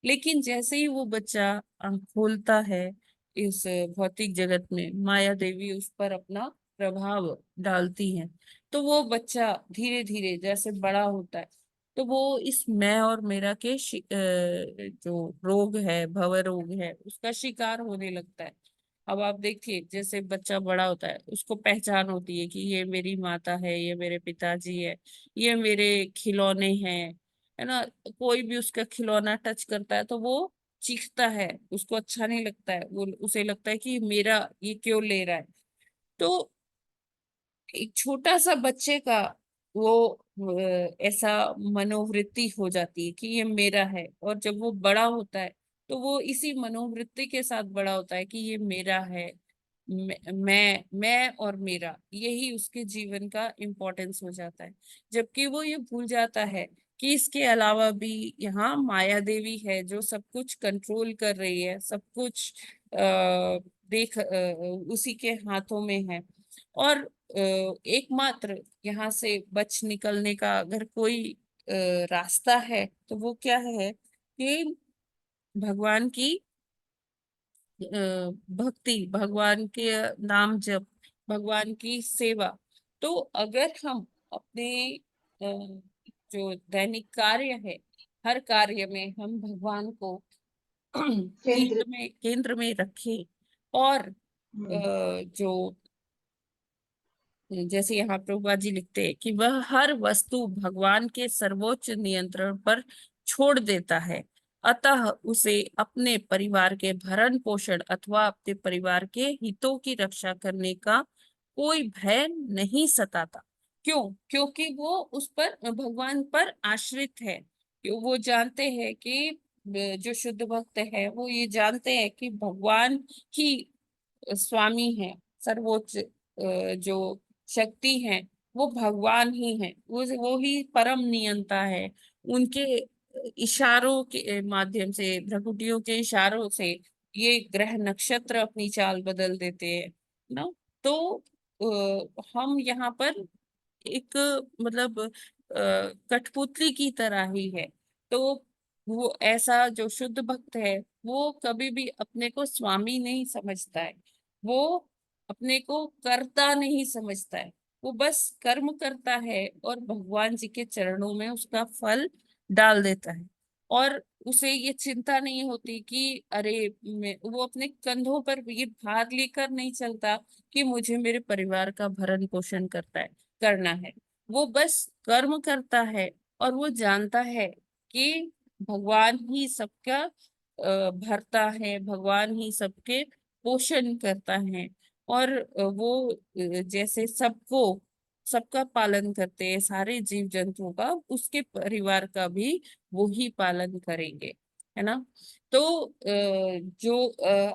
लेकिन जैसे ही वो बच्चा आँख खोलता है इस भौतिक जगत में, माया देवी उस पर अपना प्रभाव डालती है, तो वो बच्चा धीरे धीरे जैसे बड़ा होता है तो वो इस मैं और मेरा के जो रोग है, भव रोग है, उसका शिकार होने लगता है। अब आप देखिए, जैसे बच्चा बड़ा होता है उसको पहचान होती है कि ये मेरी माता है, ये मेरे पिताजी है, ये मेरे खिलौने हैं, है ना। कोई भी उसका खिलौना टच करता है तो वो चीखता है, उसको अच्छा नहीं लगता है, वो उसे लगता है कि मेरा ये क्यों ले रहा है। तो एक छोटा सा बच्चे का वो ऐसा मनोवृत्ति हो जाती है कि ये मेरा है, और जब वो बड़ा होता है तो वो इसी मनोवृत्ति के साथ बड़ा होता है कि ये मेरा है। मैं और मेरा, यही उसके जीवन का इम्पोर्टेंस हो जाता है। जबकि वो ये भूल जाता है कि इसके अलावा भी यहाँ माया देवी है जो सब कुछ कंट्रोल कर रही है, सब कुछ देख उसी के हाथों में है। और एकमात्र यहाँ से बच निकलने का अगर कोई रास्ता है तो वो क्या है कि भगवान की भक्ति, भगवान के नाम जप, भगवान की सेवा। तो अगर हम अपने जो दैनिक कार्य है, हर कार्य में हम भगवान को केंद्र केंद्र में रखें और हम्म, जो जैसे यहाँ प्रभुपाद जी लिखते हैं कि वह हर वस्तु भगवान के सर्वोच्च नियंत्रण पर छोड़ देता है, अतः उसे अपने परिवार के भरण पोषण अथवा अपने परिवार के हितों की रक्षा करने का कोई भय नहीं सताता। क्यों? क्योंकि वो उस पर, भगवान पर आश्रित है। क्यों? वो जानते हैं कि जो शुद्ध भक्त है वो ये जानते हैं कि भगवान ही स्वामी है, सर्वोच्च जो शक्ति है वो भगवान ही है, वो ही परम नियंता है। उनके इशारों के माध्यम से, भ्रकुटियों के इशारों से ये ग्रह नक्षत्र अपनी चाल बदल देते हैं ना। तो हम यहाँ पर एक मतलब कठपुतली की तरह ही है। तो वो ऐसा जो शुद्ध भक्त है वो कभी भी अपने को स्वामी नहीं समझता है, वो अपने को कर्ता नहीं समझता है, वो बस कर्म करता है और भगवान जी के चरणों में उसका फल डाल देता है। और उसे ये चिंता नहीं होती कि अरे वो अपने कंधों पर ये भार लेकर नहीं चलता कि मुझे मेरे परिवार का भरण पोषण करना है। वो बस कर्म करता है और वो जानता है कि भगवान ही सबका भरता है, भगवान ही सबके पोषण करता है। और जैसे सबका पालन करते हैं, सारे जीव जंतुओं का, उसके परिवार का भी वो ही पालन करेंगे, है ना। तो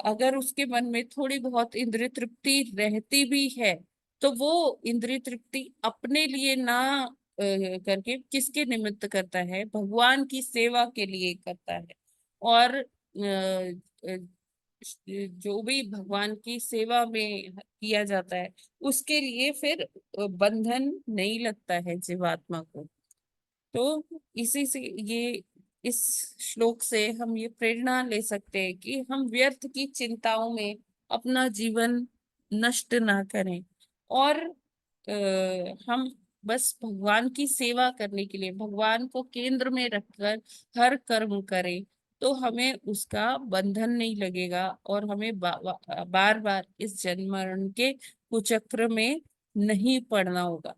अगर उसके मन में थोड़ी बहुत इंद्रिय तृप्ति रहती भी है तो वो इंद्रिय तृप्ति अपने लिए ना करके किसके निमित्त करता है? भगवान की सेवा के लिए करता है। और जो भी भगवान की सेवा में किया जाता है उसके लिए फिर बंधन नहीं लगता है जीवात्मा को। तो इसी से ये इस श्लोक से हम ये प्रेरणा ले सकते हैं कि हम व्यर्थ की चिंताओं में अपना जीवन नष्ट ना करें और हम बस भगवान की सेवा करने के लिए भगवान को केंद्र में रखकर हर कर्म करें तो हमें उसका बंधन नहीं लगेगा और हमें बार बार इस जन्म मरण के कुचक्र में नहीं पड़ना होगा।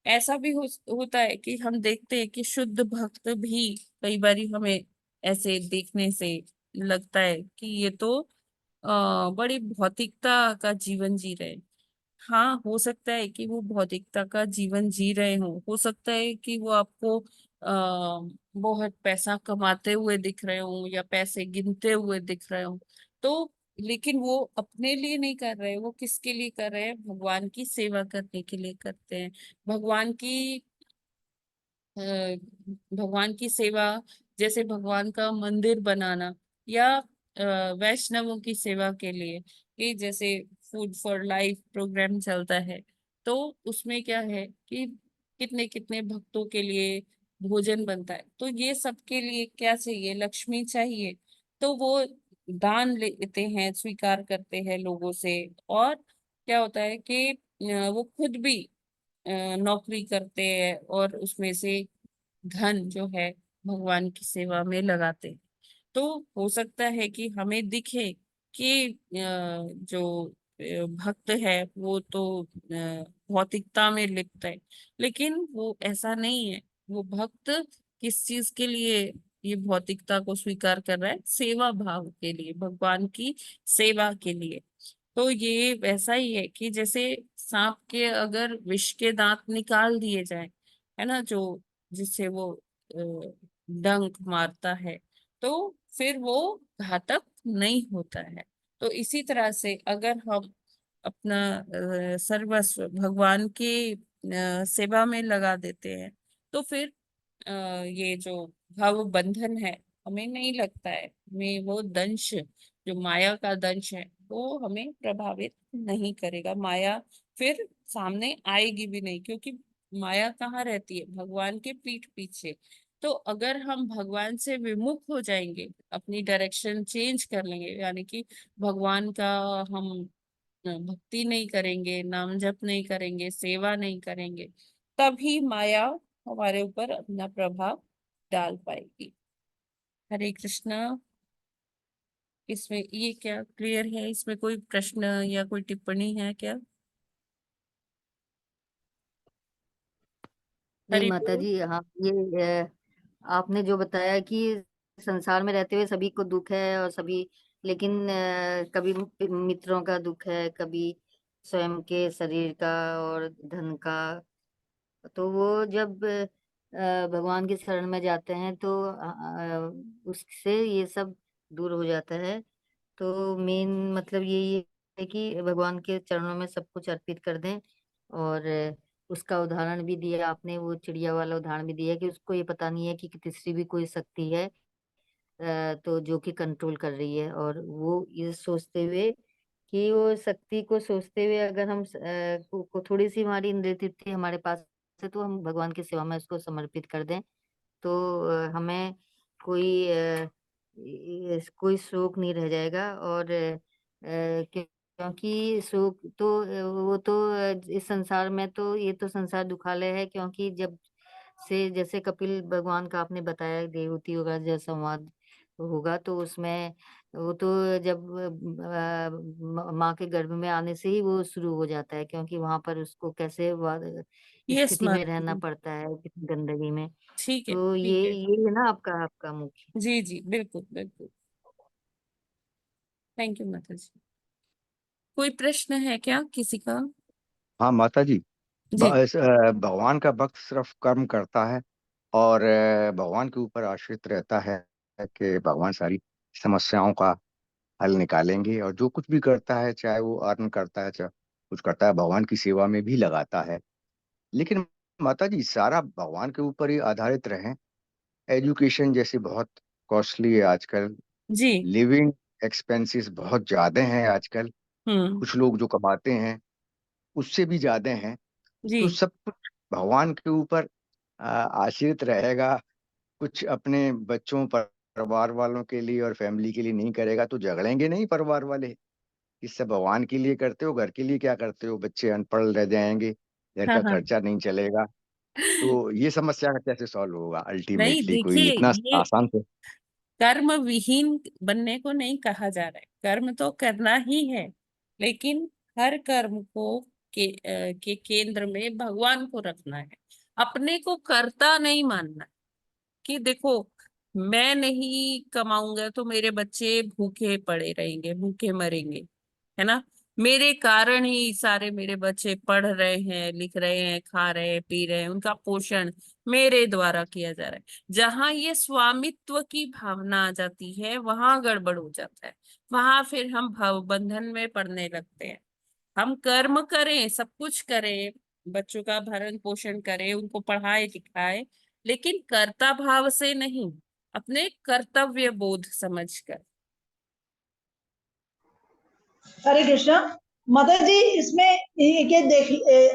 ऐसा भी होता है कि हम देखते हैं कि शुद्ध भक्त भी कई बारी हमें ऐसे देखने से लगता है कि ये तो बड़ी भौतिकता का जीवन जी रहे हैं। हाँ, हो सकता है कि वो भौतिकता का जीवन जी रहे हो सकता है कि वो आपको बहुत पैसा कमाते हुए दिख रहे हो या पैसे गिनते हुए दिख रहे हो। तो लेकिन वो अपने लिए नहीं कर रहे, वो किसके लिए कर रहे हैं? भगवान की सेवा करने के लिए करते हैं। भगवान की अ, भगवान की सेवा, जैसे भगवान का मंदिर बनाना या वैष्णवों की सेवा के लिए कि जैसे फूड फॉर लाइफ प्रोग्राम चलता है तो उसमें क्या है कि कितने कितने भक्तों के लिए भोजन बनता है। तो ये सबके लिए क्या चाहिए? लक्ष्मी चाहिए। तो वो दान लेते हैं, स्वीकार करते हैं लोगों से। और क्या होता है कि वो खुद भी नौकरी करते हैं और उसमें से धन जो है भगवान की सेवा में लगाते हैं। तो हो सकता है कि हमें दिखे कि जो भक्त है वो तो भौतिकता में लिप्त है, लेकिन वो ऐसा नहीं है। वो भक्त किस चीज के लिए ये भौतिकता को स्वीकार कर रहा है? सेवा भाव के लिए, भगवान की सेवा के लिए। तो ये वैसा ही है कि जैसे सांप के अगर विष के दांत निकाल दिए जाए, है ना, जो जिससे वो डंक मारता है, तो फिर वो घातक नहीं होता है। तो इसी तरह से अगर हम अपना सर्वस्व भगवान की सेवा में लगा देते हैं तो फिर ये जो भाव बंधन है हमें नहीं लगता है, हमें वो दंश, जो माया का दंश है वो हमें प्रभावित नहीं करेगा। माया फिर सामने आएगी भी नहीं, क्योंकि माया कहाँ रहती है? भगवान के पीठ पीछे। तो अगर हम भगवान से विमुख हो जाएंगे, अपनी डायरेक्शन चेंज कर लेंगे, यानी कि भगवान का हम भक्ति नहीं करेंगे, नाम जप नहीं करेंगे, सेवा नहीं करेंगे, तभी माया हमारे ऊपर अपना प्रभाव डाल पाएगी। हरे कृष्णा। इसमें ये क्या क्लियर है? इसमें कोई प्रश्न या कोई टिप्पणी है क्या? नहीं हरि माता बोल। जी, हाँ ये आपने जो बताया कि संसार में रहते हुए सभी को दुख है और सभी, लेकिन कभी मित्रों का दुख है, कभी स्वयं के शरीर का और धन का। तो वो जब भगवान की शरण में जाते हैं तो उससे ये सब दूर हो जाता है। तो मेन मतलब यही है कि भगवान के चरणों में सब कुछ अर्पित कर दें। और उसका उदाहरण भी दिया आपने, वो चिड़िया वाला उदाहरण भी दिया कि उसको ये पता नहीं है कि तीसरी भी कोई शक्ति है तो जो कि कंट्रोल कर रही है। और वो ये सोचते हुए कि वो शक्ति को सोचते हुए अगर हम को थोड़ी सी हमारी इंद्रिय तृप्ति हमारे पास है तो हम भगवान की सेवा में उसको समर्पित कर दें, तो हमें कोई कोई शोक नहीं रह जाएगा। और क्योंकि शोक तो वो तो इस संसार में तो ये तो संसार दुखालय है, क्योंकि जब से जैसे कपिल भगवान का आपने बताया देवहूतियों का जब संवाद होगा तो उसमें वो तो जब माँ के गर्भ में आने से ही वो शुरू हो जाता है, क्योंकि वहां पर उसको कैसे यस स्थिति में माता रहना जी। पड़ता है, कितनी गंदगी में। ठीक है, तो ठीक है। ये है ना आपका आपका मुख्य। जी जी, बिल्कुल बिल्कुल। थैंक यू माता जी। कोई प्रश्न है क्या किसी का? हाँ माता जी, जी भगवान का भक्त सिर्फ कर्म करता है और भगवान के ऊपर आश्रित रहता है कि भगवान सारी समस्याओं का हल निकालेंगे, और जो कुछ भी करता है, चाहे वो अर्न करता है, चाहे कुछ करता है, भगवान की सेवा में भी लगाता है। लेकिन माता जी, सारा भगवान के ऊपर ही आधारित रहें। एजुकेशन जैसे बहुत कॉस्टली है आजकल, जी। लिविंग एक्सपेंसेस बहुत ज्यादा हैं आजकल, हम्म। कुछ लोग जो कमाते हैं उससे भी ज्यादा हैं। जी। तो सब कुछ भगवान के ऊपर आश्रित रहेगा, कुछ अपने बच्चों परिवार वालों के लिए और फैमिली के लिए नहीं करेगा तो झगड़ेंगे नहीं परिवार वाले? इस सब भगवान के लिए करते हो, घर के लिए क्या करते हो? बच्चे अनपढ़ रह जाएंगे, घर हाँ का हाँ। खर्चा नहीं चलेगा, तो ये समस्या का कैसे सॉल्व होगा नहीं, अल्टीमेटली? कोई देखिए, इतना ये आसान से? कर्म विहीन बनने को नहीं कहा जा रहा है, कर्म तो करना ही है, लेकिन हर कर्म को के केंद्र में भगवान को रखना है। अपने को कर्ता नहीं मानना कि देखो, मैं नहीं कमाऊंगा तो मेरे बच्चे भूखे पड़े रहेंगे, भूखे मरेंगे, है ना? मेरे कारण ही सारे मेरे बच्चे पढ़ रहे हैं, लिख रहे हैं, खा रहे हैं, पी रहे हैं, उनका पोषण मेरे द्वारा किया जा रहा है। जहां ये स्वामित्व की भावना आ जाती है वहां गड़बड़ हो जाता है, वहां फिर हम भव बंधन में पड़ने लगते हैं। हम कर्म करें, सब कुछ करें, बच्चों का भरण पोषण करें, उनको पढ़ाए लिखाए, लेकिन कर्ता भाव से नहीं, अपने कर्तव्य बोध समझकर। हरे कृष्णा। मदर जी, इसमें ये देख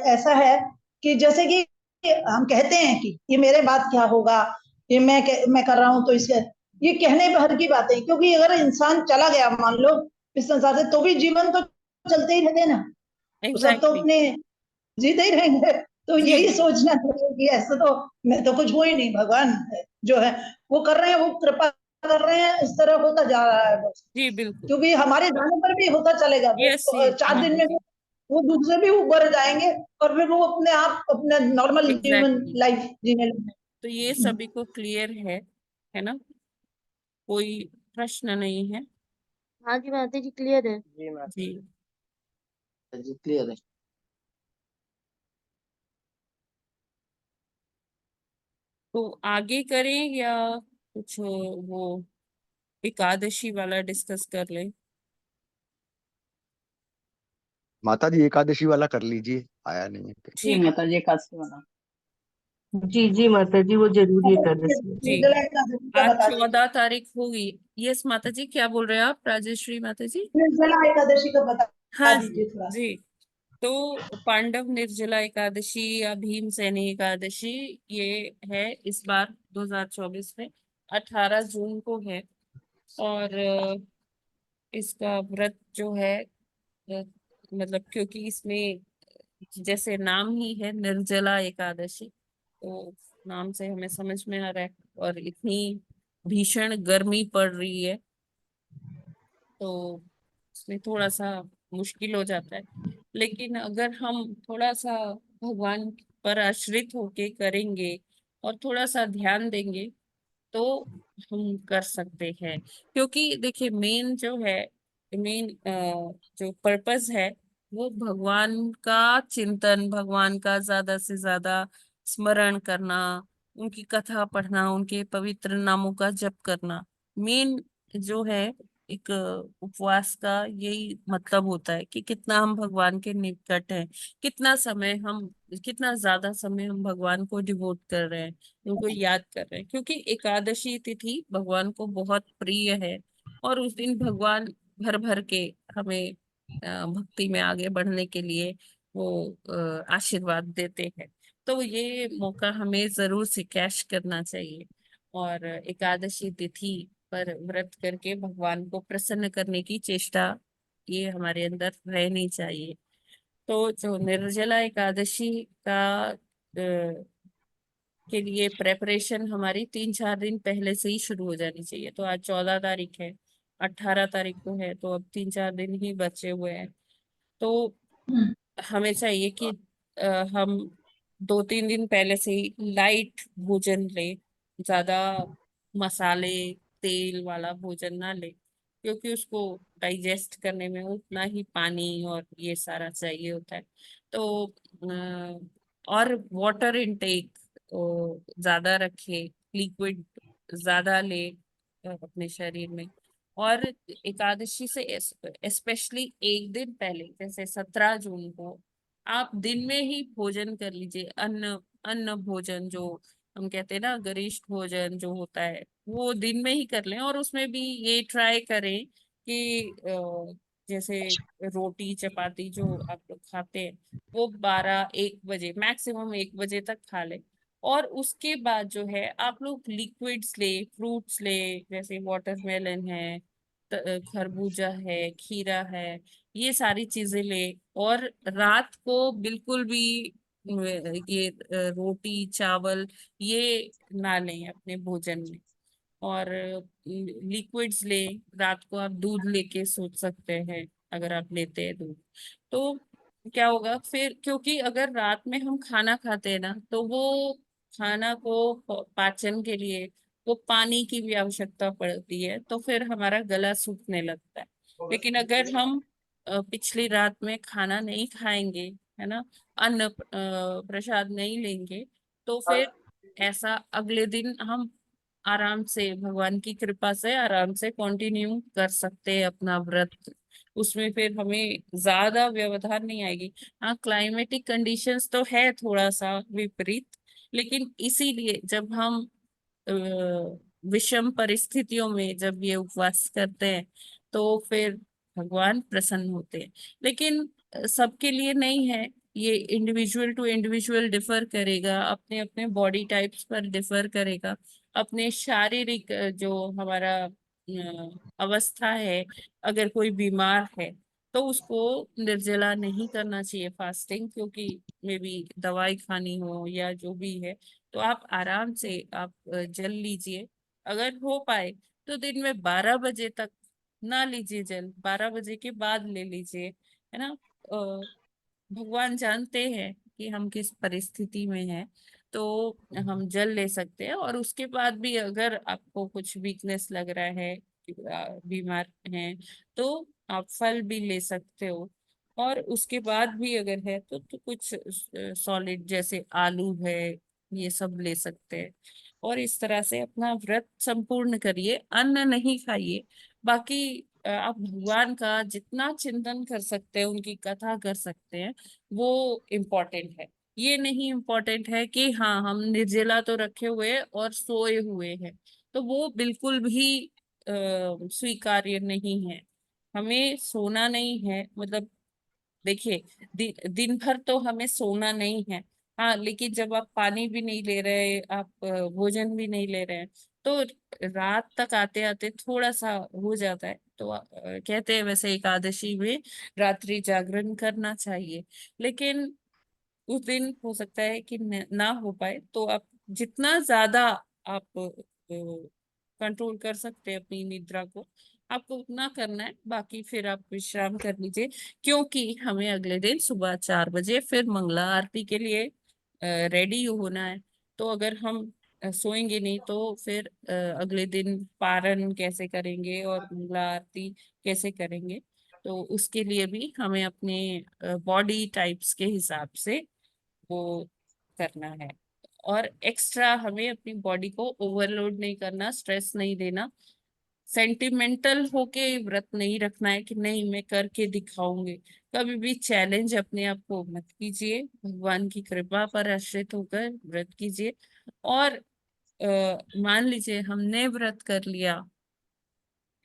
ऐसा है कि जैसे कि हम कहते हैं कि ये मेरे बाद क्या होगा, ये मैं कर रहा हूं तो इसके, ये कहने भर की बात है। क्योंकि अगर इंसान चला गया मान लो इस संसार से, तो भी जीवन तो चलते ही रहते ना, तो सब तो एग्जैक्टली। अपने जीते ही रहेंगे। तो जी यही जी। सोचना चाहिए कि ऐसा तो मैं तो कुछ हुआ ही नहीं, भगवान जो है वो कर रहे हैं, वो कृपा कर रहे हैं, इस तरह होता जा रहा है बस। जी बिल्कुल। क्योंकि हमारे जाने पर भी होता चलेगा, वो यस यस 4 दिन माता में जी। वो दूसरे भी उबर जाएंगे और फिर वो अपने आप अपना नॉर्मल जीवन एग्जैक्टली। लाइफ जीने लगेंगे। तो ये सभी को क्लियर है ना? कोई प्रश्न नहीं है? हाँ जी माता जी, क्लियर है। जी माता जी। जी, क्लियर है। तो आगे करें या कुछ वो एकादशी वाला डिस्कस कर लें? माता जी, एकादशी वाला कर लीजिए, आया नहीं है। जी ठीक। माता जी, एकादशी वाला। जी जी माता जी, वो जरूरी है एकादशी। जी। निर्जला एकादशी का आज बता दीजिए। 14 तारीख होगी। यस माता जी, क्या बोल रहे हैं आप राजेश्वरी माता जी? निर्जला एकादशी का बता हाँ जी। दीजिए थोड़ा। जी। तो पांडव निर्जला एकादशी या भीमसेनी एकादशी ये है इस बार 2024 में 18 जून को है। और इसका व्रत जो है मतलब क्योंकि इसमें जैसे नाम ही है निर्जला एकादशी, तो नाम से हमें समझ में आ रहा है। और इतनी भीषण गर्मी पड़ रही है तो इसमें थोड़ा सा मुश्किल हो जाता है। लेकिन अगर हम थोड़ा सा भगवान पर आश्रित होके करेंगे और थोड़ा सा ध्यान देंगे तो हम कर सकते हैं। क्योंकि देखिए मेन जो है, मेन जो पर्पस है वो भगवान का चिंतन, भगवान का ज्यादा से ज्यादा स्मरण करना, उनकी कथा पढ़ना, उनके पवित्र नामों का जप करना। मेन जो है एक उपवास का यही मतलब होता है कि कितना हम भगवान के निकट हैं, कितना समय हम, कितना ज्यादा समय हम भगवान को डिवोट कर रहे हैं, उनको याद कर रहे हैं। क्योंकि एकादशी तिथि भगवान को बहुत प्रिय है और उस दिन भगवान भर भर के हमें भक्ति में आगे बढ़ने के लिए वो आशीर्वाद देते हैं। तो ये मौका हमें जरूर से कैश करना चाहिए और एकादशी तिथि पर व्रत करके भगवान को प्रसन्न करने की चेष्टा ये हमारे अंदर रहनी चाहिए। तो जो निर्जला एकादशी का के लिए प्रेपरेशन हमारी 3-4 दिन पहले से ही शुरू हो जानी चाहिए। तो आज 14 तारीख है, 18 तारीख को है, तो अब 3-4 दिन ही बचे हुए हैं। तो हमें चाहिए कि हम 2-3 दिन पहले से ही लाइट भोजन ले, ज्यादा मसाले तेल वाला भोजन ना ले, क्योंकि उसको डाइजेस्ट करने में उतना ही पानी और ये सारा चाहिए होता है। तो और वाटर इनटेक ज्यादा रखे, लिक्विड ज्यादा ले अपने शरीर में। और एकादशी से स्पेशली एक दिन पहले जैसे 17 जून को आप दिन में ही भोजन कर लीजिए। अन्न अन्न भोजन जो हम कहते हैं ना, गरिष्ठ भोजन जो होता है वो दिन में ही कर लें। और उसमें भी ये ट्राई करें कि जैसे रोटी चपाती जो आप लोग खाते हैं वो 12-1 बजे, मैक्सिमम 1 बजे तक खा लें। और उसके बाद जो है आप लोग लिक्विड्स ले, फ्रूट्स ले, जैसे वाटरमेलन है, खरबूजा है, खीरा है, ये सारी चीजें ले। और रात को बिल्कुल भी ये रोटी चावल ये ना लें अपने भोजन में। और लिक्विड्स ले, रात को आप दूध लेके सोच सकते हैं अगर आप लेते हैं दूध। तो क्या होगा फिर, क्योंकि अगर रात में हम खाना खाते हैं ना तो वो खाना को पाचन के लिए वो पानी की भी आवश्यकता पड़ती है, तो फिर हमारा गला सूखने लगता है। लेकिन अगर हम पिछली रात में खाना नहीं खाएंगे, है ना, अन्न प्रसाद नहीं लेंगे, तो फिर ऐसा अगले दिन हम आराम से भगवान की कृपा से आराम से कंटिन्यू कर सकते हैं अपना व्रत। उसमें फिर हमें ज्यादा व्यवधान नहीं आएगी। हाँ, क्लाइमेटिक कंडीशंस तो है थोड़ा सा विपरीत, लेकिन इसीलिए जब हम अ, विषम परिस्थितियों में जब ये उपवास करते हैं तो फिर भगवान प्रसन्न होते हैं। लेकिन सबके लिए नहीं है, ये इंडिविजुअल टू इंडिविजुअल डिफर करेगा, अपने अपने बॉडी टाइप्स पर डिफर करेगा, अपने शारीरिक जो हमारा अवस्था है। अगर कोई बीमार है तो उसको निर्जला नहीं करना चाहिए फास्टिंग, क्योंकि मे बी दवाई खानी हो या जो भी है। तो आप आराम से आप जल लीजिए। अगर हो पाए तो दिन में 12 बजे तक ना लीजिए जल, 12 बजे के बाद ले लीजिए, है ना। भगवान जानते हैं कि हम किस परिस्थिति में हैं, तो हम जल ले सकते हैं। और उसके बाद भी अगर आपको कुछ वीकनेस लग रहा है, बीमार हैं, तो आप फल भी ले सकते हो। और उसके बाद भी अगर है तो कुछ सॉलिड जैसे आलू है, ये सब ले सकते हैं। और इस तरह से अपना व्रत संपूर्ण करिए, अन्न नहीं खाइए। बाकी आप भगवान का जितना चिंतन कर सकते हैं, उनकी कथा कर सकते हैं, वो इम्पोर्टेंट है। ये नहीं इम्पोर्टेंट है कि हाँ हम निर्जला तो रखे हुए हैं और सोए हुए हैं, तो वो बिल्कुल भी स्वीकार्य नहीं है। हमें सोना नहीं है, मतलब देखिए, दिन भर तो हमें सोना नहीं है। हाँ, लेकिन जब आप पानी भी नहीं ले रहे, आप भोजन भी नहीं ले रहे हैं, तो रात तक आते आते थोड़ा सा हो जाता है। तो कहते हैं वैसे एकादशी में रात्रि जागरण करना चाहिए, लेकिन उस दिन हो सकता है कि ना हो पाए। तो आप जितना ज्यादा आप कंट्रोल कर सकते हैं अपनी निद्रा को, आपको उतना करना है। बाकी फिर आप विश्राम कर लीजिए, क्योंकि हमें अगले दिन सुबह 4 बजे फिर मंगला आरती के लिए रेडी होना है। तो अगर हम सोएंगे नहीं तो फिर अगले दिन पारण कैसे करेंगे और मंगला आरती कैसे करेंगे। तो उसके लिए भी हमें अपने बॉडी टाइप्स के हिसाब से वो करना है। और एक्स्ट्रा हमें अपनी बॉडी को ओवरलोड नहीं करना, स्ट्रेस नहीं देना, सेंटिमेंटल होके व्रत नहीं रखना है कि नहीं मैं करके दिखाऊंगी। कभी भी चैलेंज अपने आप को मत कीजिए, भगवान की कृपा पर आश्रित होकर व्रत कीजिए। और मान लीजिए हमने व्रत कर लिया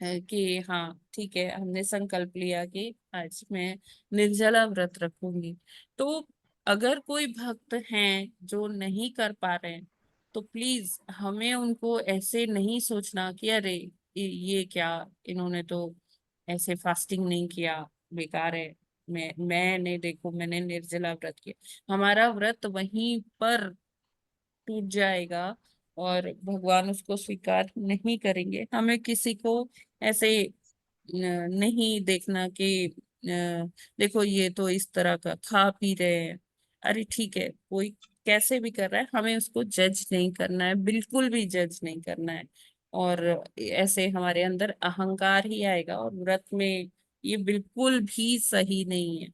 है कि हाँ ठीक है, हमने संकल्प लिया कि आज मैं निर्जला व्रत रखूंगी। तो अगर कोई भक्त हैं जो नहीं कर पा रहे हैं, तो प्लीज हमें उनको ऐसे नहीं सोचना कि अरे ये क्या, इन्होंने तो ऐसे फास्टिंग नहीं किया, बेकार है। मैंने देखो मैंने निर्जला व्रत किया, हमारा व्रत वहीं पर टूट जाएगा और भगवान उसको स्वीकार नहीं करेंगे। हमें किसी को ऐसे नहीं देखना कि देखो ये तो इस तरह का खा पी रहे हैं। अरे ठीक है, कोई कैसे भी कर रहा है, हमें उसको जज नहीं करना है, बिल्कुल भी जज नहीं करना है। और ऐसे हमारे अंदर अहंकार ही आएगा, और व्रत में ये बिल्कुल भी सही नहीं है।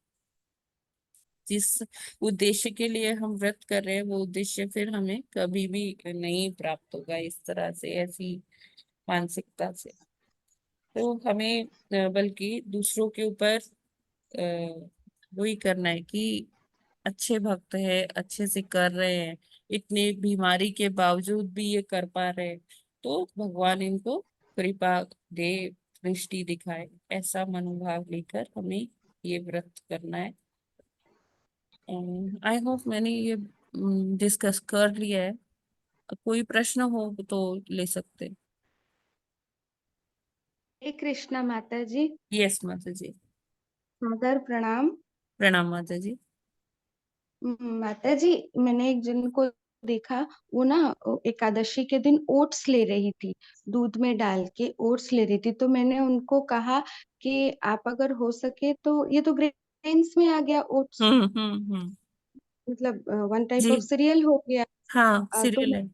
जिस उद्देश्य के लिए हम व्रत कर रहे हैं वो उद्देश्य फिर हमें कभी भी नहीं प्राप्त होगा इस तरह से, ऐसी मानसिकता से। तो हमें बल्कि दूसरों के ऊपर वही करना है कि अच्छे भक्त है, अच्छे से कर रहे हैं, इतने बीमारी के बावजूद भी ये कर पा रहे हैं, तो भगवान इनको कृपा दे, दृष्टि दिखाए, ऐसा मनोभाव लेकर हमें ये व्रत करना है। आई होप मैंने ये डिस्कस कर लिया है। कोई प्रश्न हो तो ले सकते हैं। हे कृष्णा माता जी। यस माता जी। सादर प्रणाम। प्रणाम माता जी। माता जी, मैंने एक जन को देखा, वो ना एकादशी के दिन ओट्स ले रही थी, दूध में डाल के ओट्स ले रही थी। तो मैंने उनको कहा कि आप अगर हो सके तो, ये तो ग्रेन्स में आ गया ओट्स, मतलब वन टाइप ऑफ जी सीरियल हो गया। हाँ, तो सीरियल है।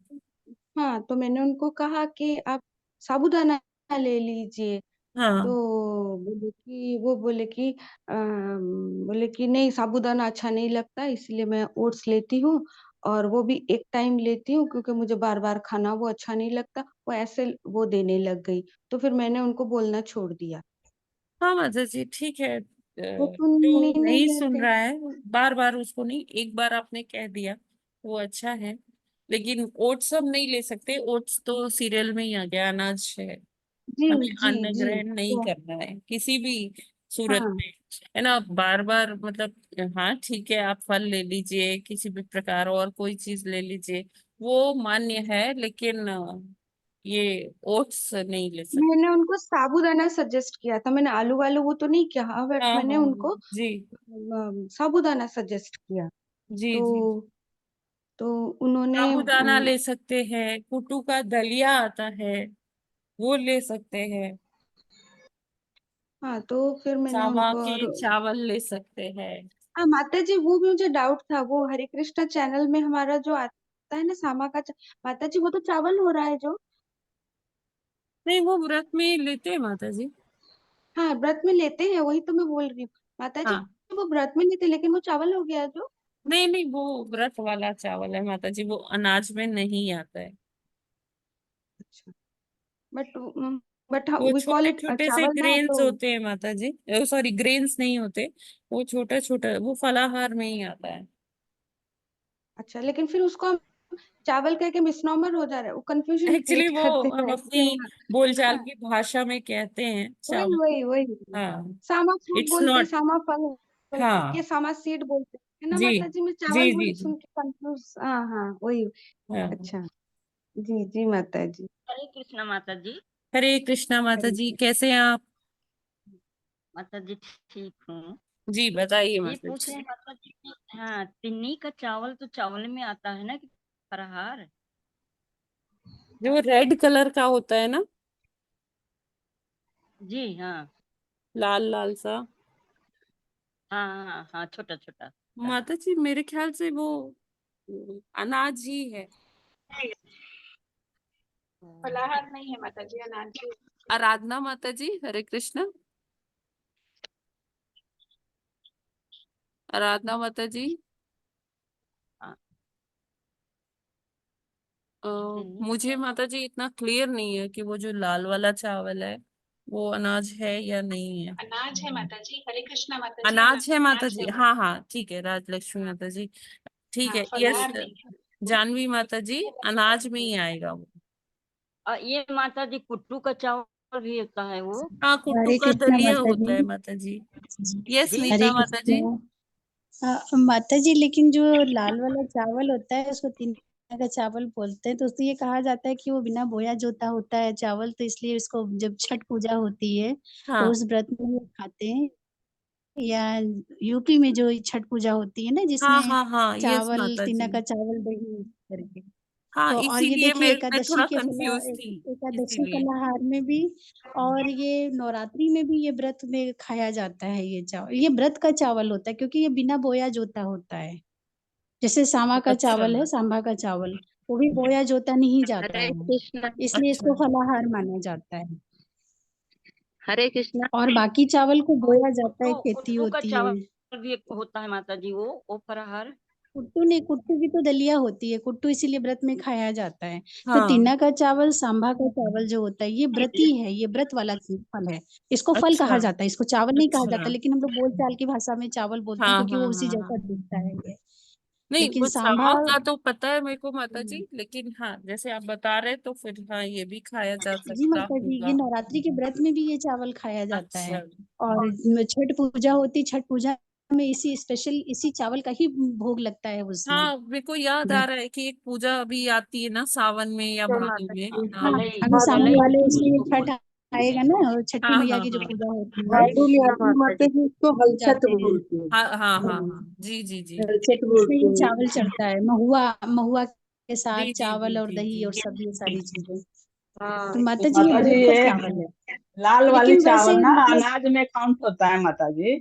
हाँ, तो मैंने उनको कहा कि आप साबूदाना ले लीजिए। तो हाँ बोले कि नहीं, साबूदाना अच्छा नहीं लगता, इसलिए मैं ओट्स लेती हूँ, और वो भी एक टाइम लेती हूँ क्योंकि मुझे बार बार खाना वो अच्छा नहीं लगता। वो ऐसे वो देने लग गई, तो फिर मैंने उनको बोलना छोड़ दिया। हाँ माता जी, ठीक है। वो सुन ही जो नहीं नहीं रहे सुन थे। रहा है, बार बार उसको नहीं, एक बार आपने कह दिया वो अच्छा है। लेकिन ओट्स हम नहीं ले सकते, ओट्स तो सीरियल में ही आ गया, अनाज है। जी हमें जी अन्न जी। ग्रहण नहीं तो करना है किसी भी सूरत हाँ, में, है ना। बार बार मतलब हाँ ठीक है, आप फल ले लीजिए किसी भी प्रकार, और कोई चीज ले लीजिए, वो मान्य है, लेकिन ये ओट्स नहीं ले सकते। मैंने उनको साबूदाना सजेस्ट किया था, मैंने आलू वालू वो तो नहीं किया, बट हाँ मैंने हाँ उनको जी साबूदाना सजेस्ट किया। जी तो जी। तो उन्होंने साबूदाना ले सकते हैं, कुटू का दलिया आता है, वो ले सकते हैं। हाँ, तो फिर मैंने सावा उनको, के और चावल ले सकते हैं। हाँ माता जी, वो मुझे डाउट था, वो हरे कृष्णा चैनल में हमारा जो आता है ना सामा का माता जी, वो तो चावल हो रहा है जो। नहीं, वो व्रत में लेते हैं माता जी। हाँ, व्रत में लेते हैं, वही तो मैं बोल रही हूँ माता जी। हाँ, वो व्रत में लेते, लेकिन वो चावल हो गया जो। नहीं नहीं, वो व्रत वाला चावल है माता जी, वो अनाज में नहीं आता है। अच्छा, बट बट वो वी कॉल छोटे इट छोटे से चावल ना, ग्रेन्स तो होते हैं माता जी, सॉरी ग्रेन्स नहीं होते, वो छोटा छोटा, वो फलाहार में ही आता है। अच्छा, लेकिन फिर उसको हम चावल कह के मिसनॉमर हो जा रहा है, वो कंफ्यूजन एक्चुअली क्रिएट वो करते हम हैं अपनी इसलिए बोलचाल हाँ, की भाषा में कहते हैं वही चावल। वही वही। हाँ, सामा फ्रूट इट्स बोलते, नॉट, सामा फल हाँ ये सामा सीड बोलते हैं ना जी माता जी। मैं चावल जी जी बोली जी सुन के कंफ्यूज। हाँ हाँ वही। हाँ। अच्छा जी जी माता जी। हरे कृष्णा माता जी। हरे कृष्णा माता जी, कैसे हैं आप? माता जी ठीक हूँ। जी बताइए ये माता पूछ जी। रहे हैं माता जी कि हाँ, तिन्नी का चावल तो चावल में आता है ना कि फलाहार। जो रेड कलर का होता है ना, जी हाँ। लाल लाल सा। हाँ हाँ हाँ हाँ, छोटा छोटा। माता जी मेरे ख्याल से वो अनाज ही है। फलाहार नहीं है माता जी, अनाज ही। आराधना माता जी, हरे कृष्णा। आराधना माता जी, हाँ, अ, तिन्नी मुझे माता जी इतना क्लियर नहीं है कि वो जो लाल वाला चावल है वो अनाज है या नहीं है। अनाज है माता जी। हरे कृष्णा माता जी, अनाज है माता अनाज जी, है वो। हाँ हाँ ठीक है, राजलक्ष्मी माता जी ठीक हाँ है, यस। फलाहार नहीं है। जानवी माता जी, अनाज में ही आएगा वो। ये माता जी कुट्टू का चावल भी होता है वो। हाँ, कुट्टू हरे का कृष्णा दलिया माता होता जी। है माता जी। यस जी हरे नीता माता जी। कृष्णा। माता जी, लेकिन जो लाल वाला चावल होता है उसको तिनका का चावल बोलते हैं, तो उससे ये कहा जाता है कि वो बिना बोया जोता होता है चावल, तो इसलिए इसको जब छठ पूजा होती है तो हाँ उस व्रत में वो खाते हैं। या यूपी में जो छठ पूजा होती है ना, हाँ जिसमें हाँ हाँ, यस चावल, माता तिना जी। का चावल दही करके। हाँ तो और ये इसीलिए देखिए मैं एकादशी थोड़ा के कंफ्यूज थी, एकादशी इसीलिए। फलाहार में भी और ये नवरात्रि में भी ये व्रत में खाया जाता है ये चावल। ये व्रत का चावल होता है क्योंकि ये बिना बोया जोता होता है। जैसे सामा का अच्छा चावल है, सांबा का चावल, वो भी बोया जोता नहीं जाता हरे है, कृष्णा। इसलिए अच्छा इसको फलाहार माना जाता है। हरे कृष्णा। और बाकी चावल को बोया जाता है, कुट्टू खेती कुट्टू का होती है। चावल भी एक होता है माता जी, वो फलाहार। कुट्टू नहीं, कुट्टू की तो दलिया होती है, कुट्टू इसीलिए व्रत में खाया जाता है। तो हाँ। तीना का चावल, सांभा का चावल जो होता है ये व्रती है, ये व्रत वाला फल है। इसको फल अच्छा कहा जाता है, इसको चावल नहीं कहा अच्छा। जाता, लेकिन हम लोग बोलचाल की भाषा में चावल बोलते हैं हाँ क्योंकि हाँ वो उसी हाँ हाँ। जैसा दिखता है ये। नहीं, लेकिन वो सांभा समा का तो पता है मेरे को माता जी, लेकिन हाँ जैसे आप बता रहे तो फिर हाँ ये भी खाया जा जी सकता माता जी, ये होगा। नवरात्रि के व्रत में भी ये चावल खाया जाता अच्छा। है। और छठ पूजा होती, छठ पूजा में इसी स्पेशल इसी चावल का ही भोग लगता है उसमें, हाँ मेरे को याद आ व्रत। रहा है कि एक पूजा अभी आती है ना सावन में या तो भादो माता में, जी हाँ, हाँ। भलई अभी सावन भलई वाले इसलिए उसको छठ बोलते आएगा हैं। ना, और छठी हाँ मैया हाँ की जो हाँ पूजा होती है हरे भादो में कृष्णा आती है माता माता जी। जी, उसको हलछठ जाते हैं। बोलते हैं। हाँ हाँ हाँ हाँ, हाँ, जी जी जी हलछठ इसमें बोलते ये हैं। चावल चढ़ता है, महुआ, महुआ के साथ जी जी चावल जी और जी दही जी और सब ये सारी चीजें। हाँ तो माता जी ये माता जी व्रत का ये चावल है। लाल वाली लेकिन वैसे चावल ना मतलब अनाज में काउंट होता है माता जी।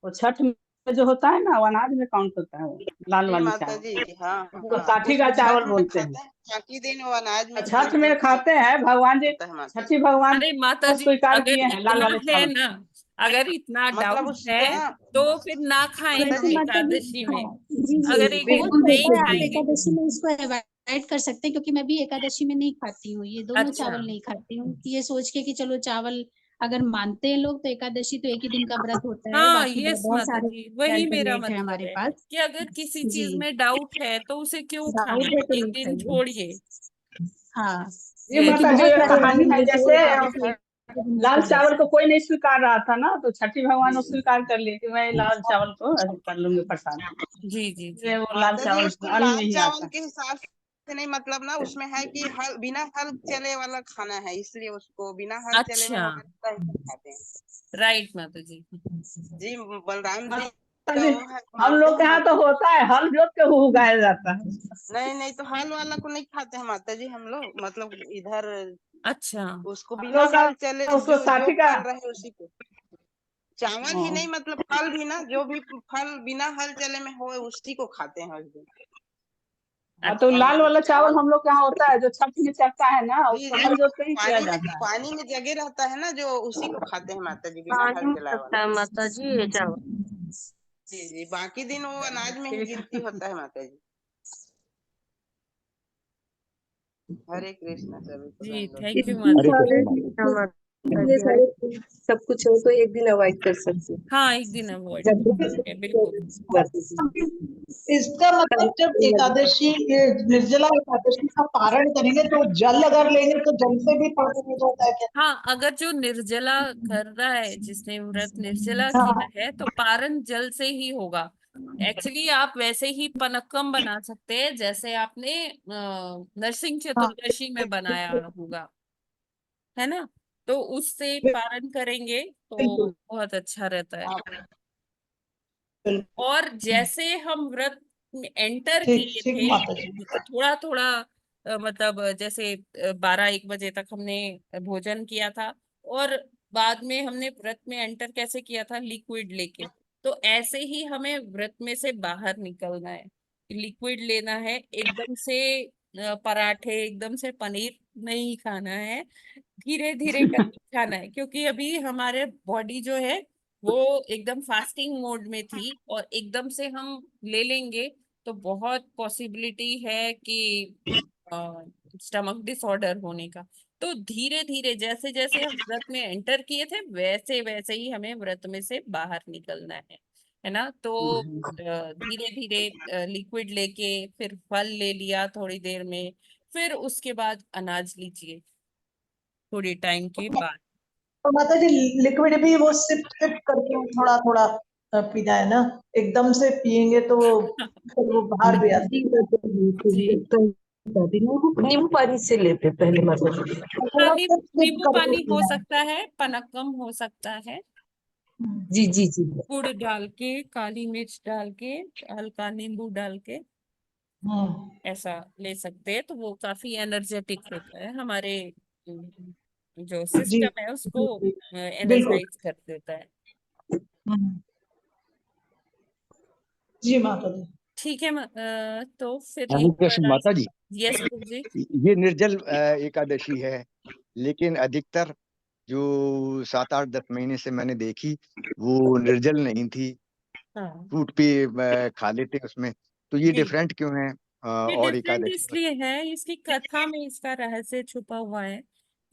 वो छठ में जो होता है ना वो अनाज में काउंट होता है, वो लाल जी वाली माता चावल जी, हाँ उसको हाँ, साठी का उसको छठ चावल में बोलते हैं। खाते हैं, बाकी दिन वो अनाज में छठ में गिनती खाते हैं भगवान जी, होता है माता छठी जी। भगवान अरे माता जी, स्वीकार अगर किए हैं लाल इतना वाले है चावल। ना, अगर इतना मतलब डाउट उसको है ना तो फिर ना खाएं माता हम वैसे जी, माता जी, एकादशी में। हाँ जी जी, अगर एक हो दिन बिल्कुल नहीं सकता है आप खाएंगे। एकादशी में इसको अवॉइड कर सकते हैं, क्योंकि मैं भी एकादशी में नहीं खाती हूँ, ये दोनों अच्छा चावल नहीं खाती हूँ, ये सोच के कि चलो चावल अगर मानते हैं लोग तो एकादशी तो एक ही दिन का व्रत होता है, हाँ, बाकी यस बहुत माता सारे जी, वही मेरा अल्टरनेट है मतलब हमारे है पास। कि अगर किसी जी, चीज में डाउट है तो उसे क्यों डाउट खाएं, है तो एक नहीं दिन खाइए। छोड़िए। हाँ, ये क्योंकि यस। माता जी बहुत एक सारे कहानी है, अल्टरनेट है, जैसे एकादशी एक ही दिन में लाल कर चावल लेते को कोई नहीं स्वीकार रहा था ना, तो छठी भगवान ने स्वीकार कर लिए कि मैं लाल चावल को कर लूंगी प्रसाद। जी जी जी। इसलिए वो लाल माता जी चावल उसको अन्न में लाल ही चावल आता के हिसाब से नहीं, मतलब ना उसमें है कि हल बिना हल चले वाला खाना है, इसलिए उसको बिना हल चले में अच्छा, वगैरह ही खाते हैं। राइट माता जी। जी, बलराम है। जी माता का जी, वो है, हम मानते लोग के हैं यहाँ माता तो जी। होता है हल जोत के उगाया जाता है। नहीं नहीं, तो हल वाला को नहीं खाते हैं माता जी हम लोग, मतलब इधर अच्छा उसको हम बिना लोग हल चले का उसको जो जो साठी का। फल रहे उसी को, चावल ही नहीं मतलब फल भी ना, जो भी फल बिना हल चले में हो उसी को खाते हैं उस दिन। हाँ, तो अच्छा लाल वाला चावल चावल, हम लोग के यहाँ होता है जो छठ में चढ़ता है ना, जी उसको जी, हल जोत के ही किया जाता है। पानी में जगे रहता है ना, जो उसी को खाते हैं माता जी, बिना पानी हल में चलाए लगता वाला। है माता जी ये चावल। जी जी, बाकी दिन वो अनाज में ही ठीक है। गिनती होता है माता जी। हरे कृष्णा, सभी को जी, दंडवत। थैंक यू माता हरे जी। कृष्णा हरे माता जी। कृष्णा माता ये सारे सब कुछ हो तो एक दिन अवॉइड कर सकते हैं। हाँ, एक दिन अवॉइड जब बिल्कुल। इसका मतलब जब एकादशी ये निर्जला एकादशी का पारण करेंगे तो जल अगर लेंगे तो जल से भी पारण हो जाता है क्या? हाँ, अगर जो निर्जला कर रहा है, जिसने व्रत निर्जला हाँ किया है, तो पारण जल से ही होगा। एक्चुअली आप वैसे ही पनक्कम बना सकते हैं जैसे आपने नरसिंह हाँ चतुर्दशी में बनाया होगा, है ना। तो उससे पारण करेंगे तो बिल्कुल बहुत अच्छा रहता है। बिल्कुल और जैसे हम व्रत में एंटर ठीक किए ठीक माता जी। थे, थोड़ा थोड़ा मतलब जैसे 12-1 बजे तक हमने भोजन किया था, और बाद में हमने व्रत में एंटर कैसे किया था, लिक्विड लेके। तो ऐसे ही हमें व्रत में से बाहर निकलना है, लिक्विड लेना है, एकदम से पराठे, एकदम से पनीर नहीं खाना है, धीरे धीरे करके खाना है, क्योंकि अभी हमारे बॉडी जो है वो एकदम फास्टिंग मोड में थी, और एकदम से हम ले लेंगे तो बहुत पॉसिबिलिटी है कि स्टमक डिसऑर्डर होने का। तो धीरे धीरे जैसे जैसे हम व्रत में एंटर किए थे, वैसे वैसे ही हमें व्रत में से बाहर निकलना है ना। तो धीरे धीरे लिक्विड लेके फिर फल ले लिया थोड़ी देर में, फिर उसके बाद अनाज लीजिए थोड़ी टाइम के बाद। तो माता जी लिक्विड भी वो सिप सिप करके थोड़ा थोड़ा पीना है ना, एकदम से पिएंगे तो फिर वो बाहर भी आती जी नींबू पानी से लेते पहले मतलब हाँ, थोड़ा सिप सिप नींबू करके पानी हो पीना है। सकता है, पनक्कम हो सकता है, जी जी जी गुड़ डाल के, काली मिर्च डाल के, हल्का नींबू डाल के ऐसा ले सकते हैं, तो वो काफी एनर्जेटिक होता है, हमारे जो जी सिस्टम है उसको बिल्कुल। एनर्जाइज कर देता है। हम्म, जी माता जी। ठीक है, तो फिर हरे एक कृष्ण बार माता जी। यस प्रभु जी। ये निर्जल एकादशी है, लेकिन अधिकतर जो 7-8-10 महीने से मैंने देखी वो निर्जल नहीं थी, हाँ फ्रूट भी खा लेते उसमें। तो ये जी, डिफरेंट क्यों है ये और डिफरेंट एकादशी पर? इसलिए है, इसकी कथा में इसका रहस्य छुपा हुआ है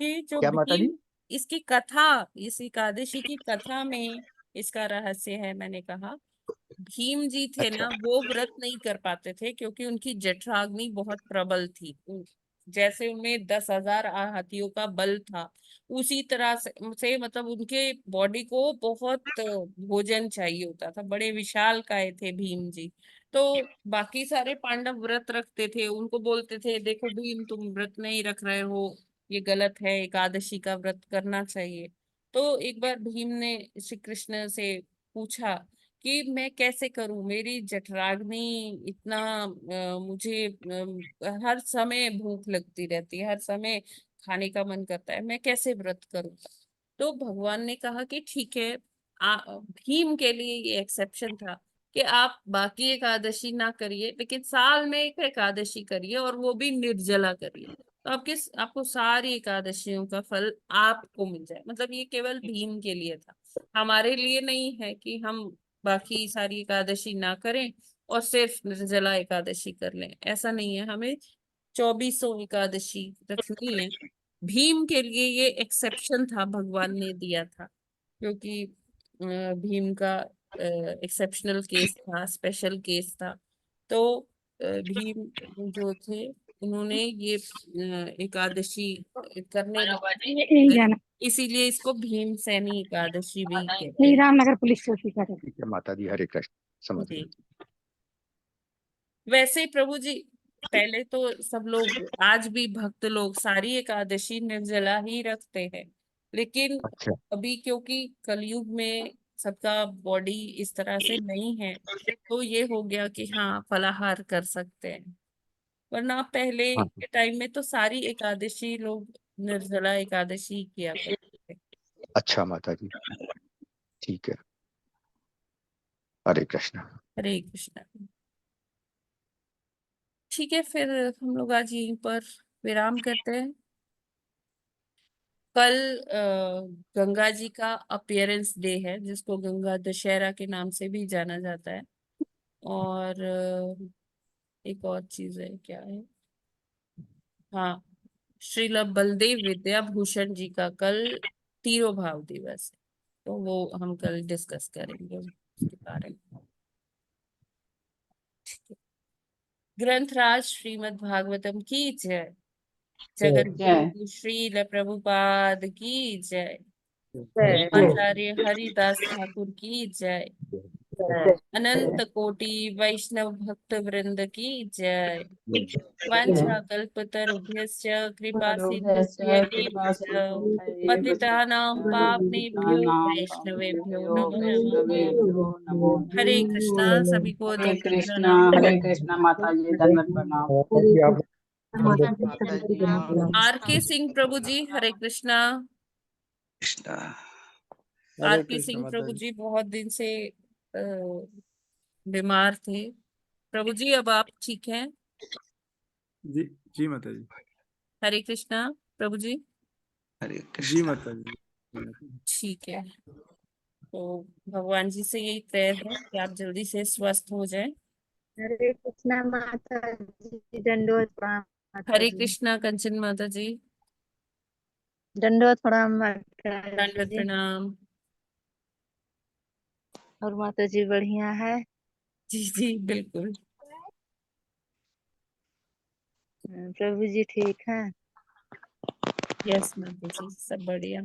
कि जो क्या माता जी? भीम, इसकी कथा, इस एकादशी की कथा में इसका रहस्य है। मैंने कहा भीम जी थे अच्छा ना, वो व्रत नहीं कर पाते थे क्योंकि उनकी जठराग्नि बहुत प्रबल थी। जैसे उनमें 10,000 हाथियों का बल था, उसी तरह से मतलब उनके बॉडी को बहुत भोजन चाहिए होता था, बड़े विशाल काय थे भीम जी। तो बाकी सारे पांडव व्रत रखते थे, उनको बोलते थे देखो भीम तुम व्रत नहीं रख रहे हो, ये गलत है, एकादशी का व्रत करना चाहिए। तो एक बार भीम ने श्री कृष्ण से पूछा कि मैं कैसे करूं, मेरी जठराग्नि इतना मुझे हर समय भूख लगती रहती है, हर समय खाने का मन करता है, मैं कैसे व्रत करूं। तो भगवान ने कहा कि ठीक है, भीम के लिए ये एक्सेप्शन था कि आप बाकी एकादशी ना करिए, लेकिन साल में एक एकादशी करिए, और वो भी निर्जला करिए, तो आपको सारी एकादशियों का फल आपको मिल जाए। मतलब ये केवल भीम के लिए था, हमारे लिए नहीं है कि हम बाकी सारी एकादशी ना करें और सिर्फ निर्जला एकादशी कर लें, ऐसा नहीं है, हमें 24 एकादशी रखनी है। भीम के लिए ये एक्सेप्शन था, भगवान ने दिया था, क्योंकि भीम का एक्सेप्शनल केस था, स्पेशल केस था। तो भीम जो थे, उन्होंने ये एकादशी करने यही लगे, जाना, इसीलिए इसको भीमसेनी एकादशी भी कहते यही हैं। रामनगर पुलिस चौकी का है। ठीक है माता जी, हरे कृष्ण, समझ जी, गए। वैसे प्रभु जी पहले तो सब लोग, आज भी भक्त लोग सारी एकादशी निर्जला ही रखते हैं, लेकिन अच्छा अभी क्योंकि कलयुग में सबका बॉडी इस तरह से नहीं है, तो ये हो गया कि हाँ फलाहार कर सकते हैं, वरना पहले हाँ, के टाइम में तो सारी एकादशी लोग निर्जला एकादशी किया करते थे। अच्छा माता जी, ठीक है, हरे कृष्ण। हरे कृष्णा। ठीक है, फिर हम लोग आज यहीं पर विराम करते हैं। कल गंगा जी का अपीयरेंस डे है, जिसको गंगा दशहरा के नाम से भी जाना जाता है। और एक और चीज है, क्या है, हाँ, श्रील बलदेव विद्याभूषण जी का कल तिरोभाव दिवस है, तो वो हम कल डिस्कस करेंगे उसके बारे में। ग्रंथराज श्रीमद् भागवतम की जय। जगत गुरु श्रील प्रभुपाद की जय। आचार्य हरिदास ठाकुर की जय। अनंत कोटि वैष्णव भक्त वृंद की जय। वांछा कल्पतरुभ्यश्च कृपा सिन्धुभ्येव पतितानां पावनेभ्यो वैष्णवेभ्यो नमो नमः। हरे कृष्णा। सभी को हरे दंडवत कृष्णा प्रणाम। माता जी, दंडवत प्रणाम। आर के सिंह प्रभु जी, हरे कृष्णा। आर के सिंह प्रभु जी बहुत दिन से बीमार थे। प्रभु जी अब आप ठीक हैं? जी जी माता जी। हरे कृष्णा प्रभु जी। जी माता जी। ठीक है, तो भगवान जी से यही प्रेयर है कि आप जल्दी से स्वस्थ हो जाएं। हरे कृष्णा माता जी, दंडवत प्रणाम माता हरे जी। कृष्णा कंचन माता जी, दंडवत प्रणाम माता दंडवत जी। प्रणाम। और माता जी बढ़िया है? जी जी बिल्कुल। प्रभु जी ठीक है? यस माता जी सब बढ़िया।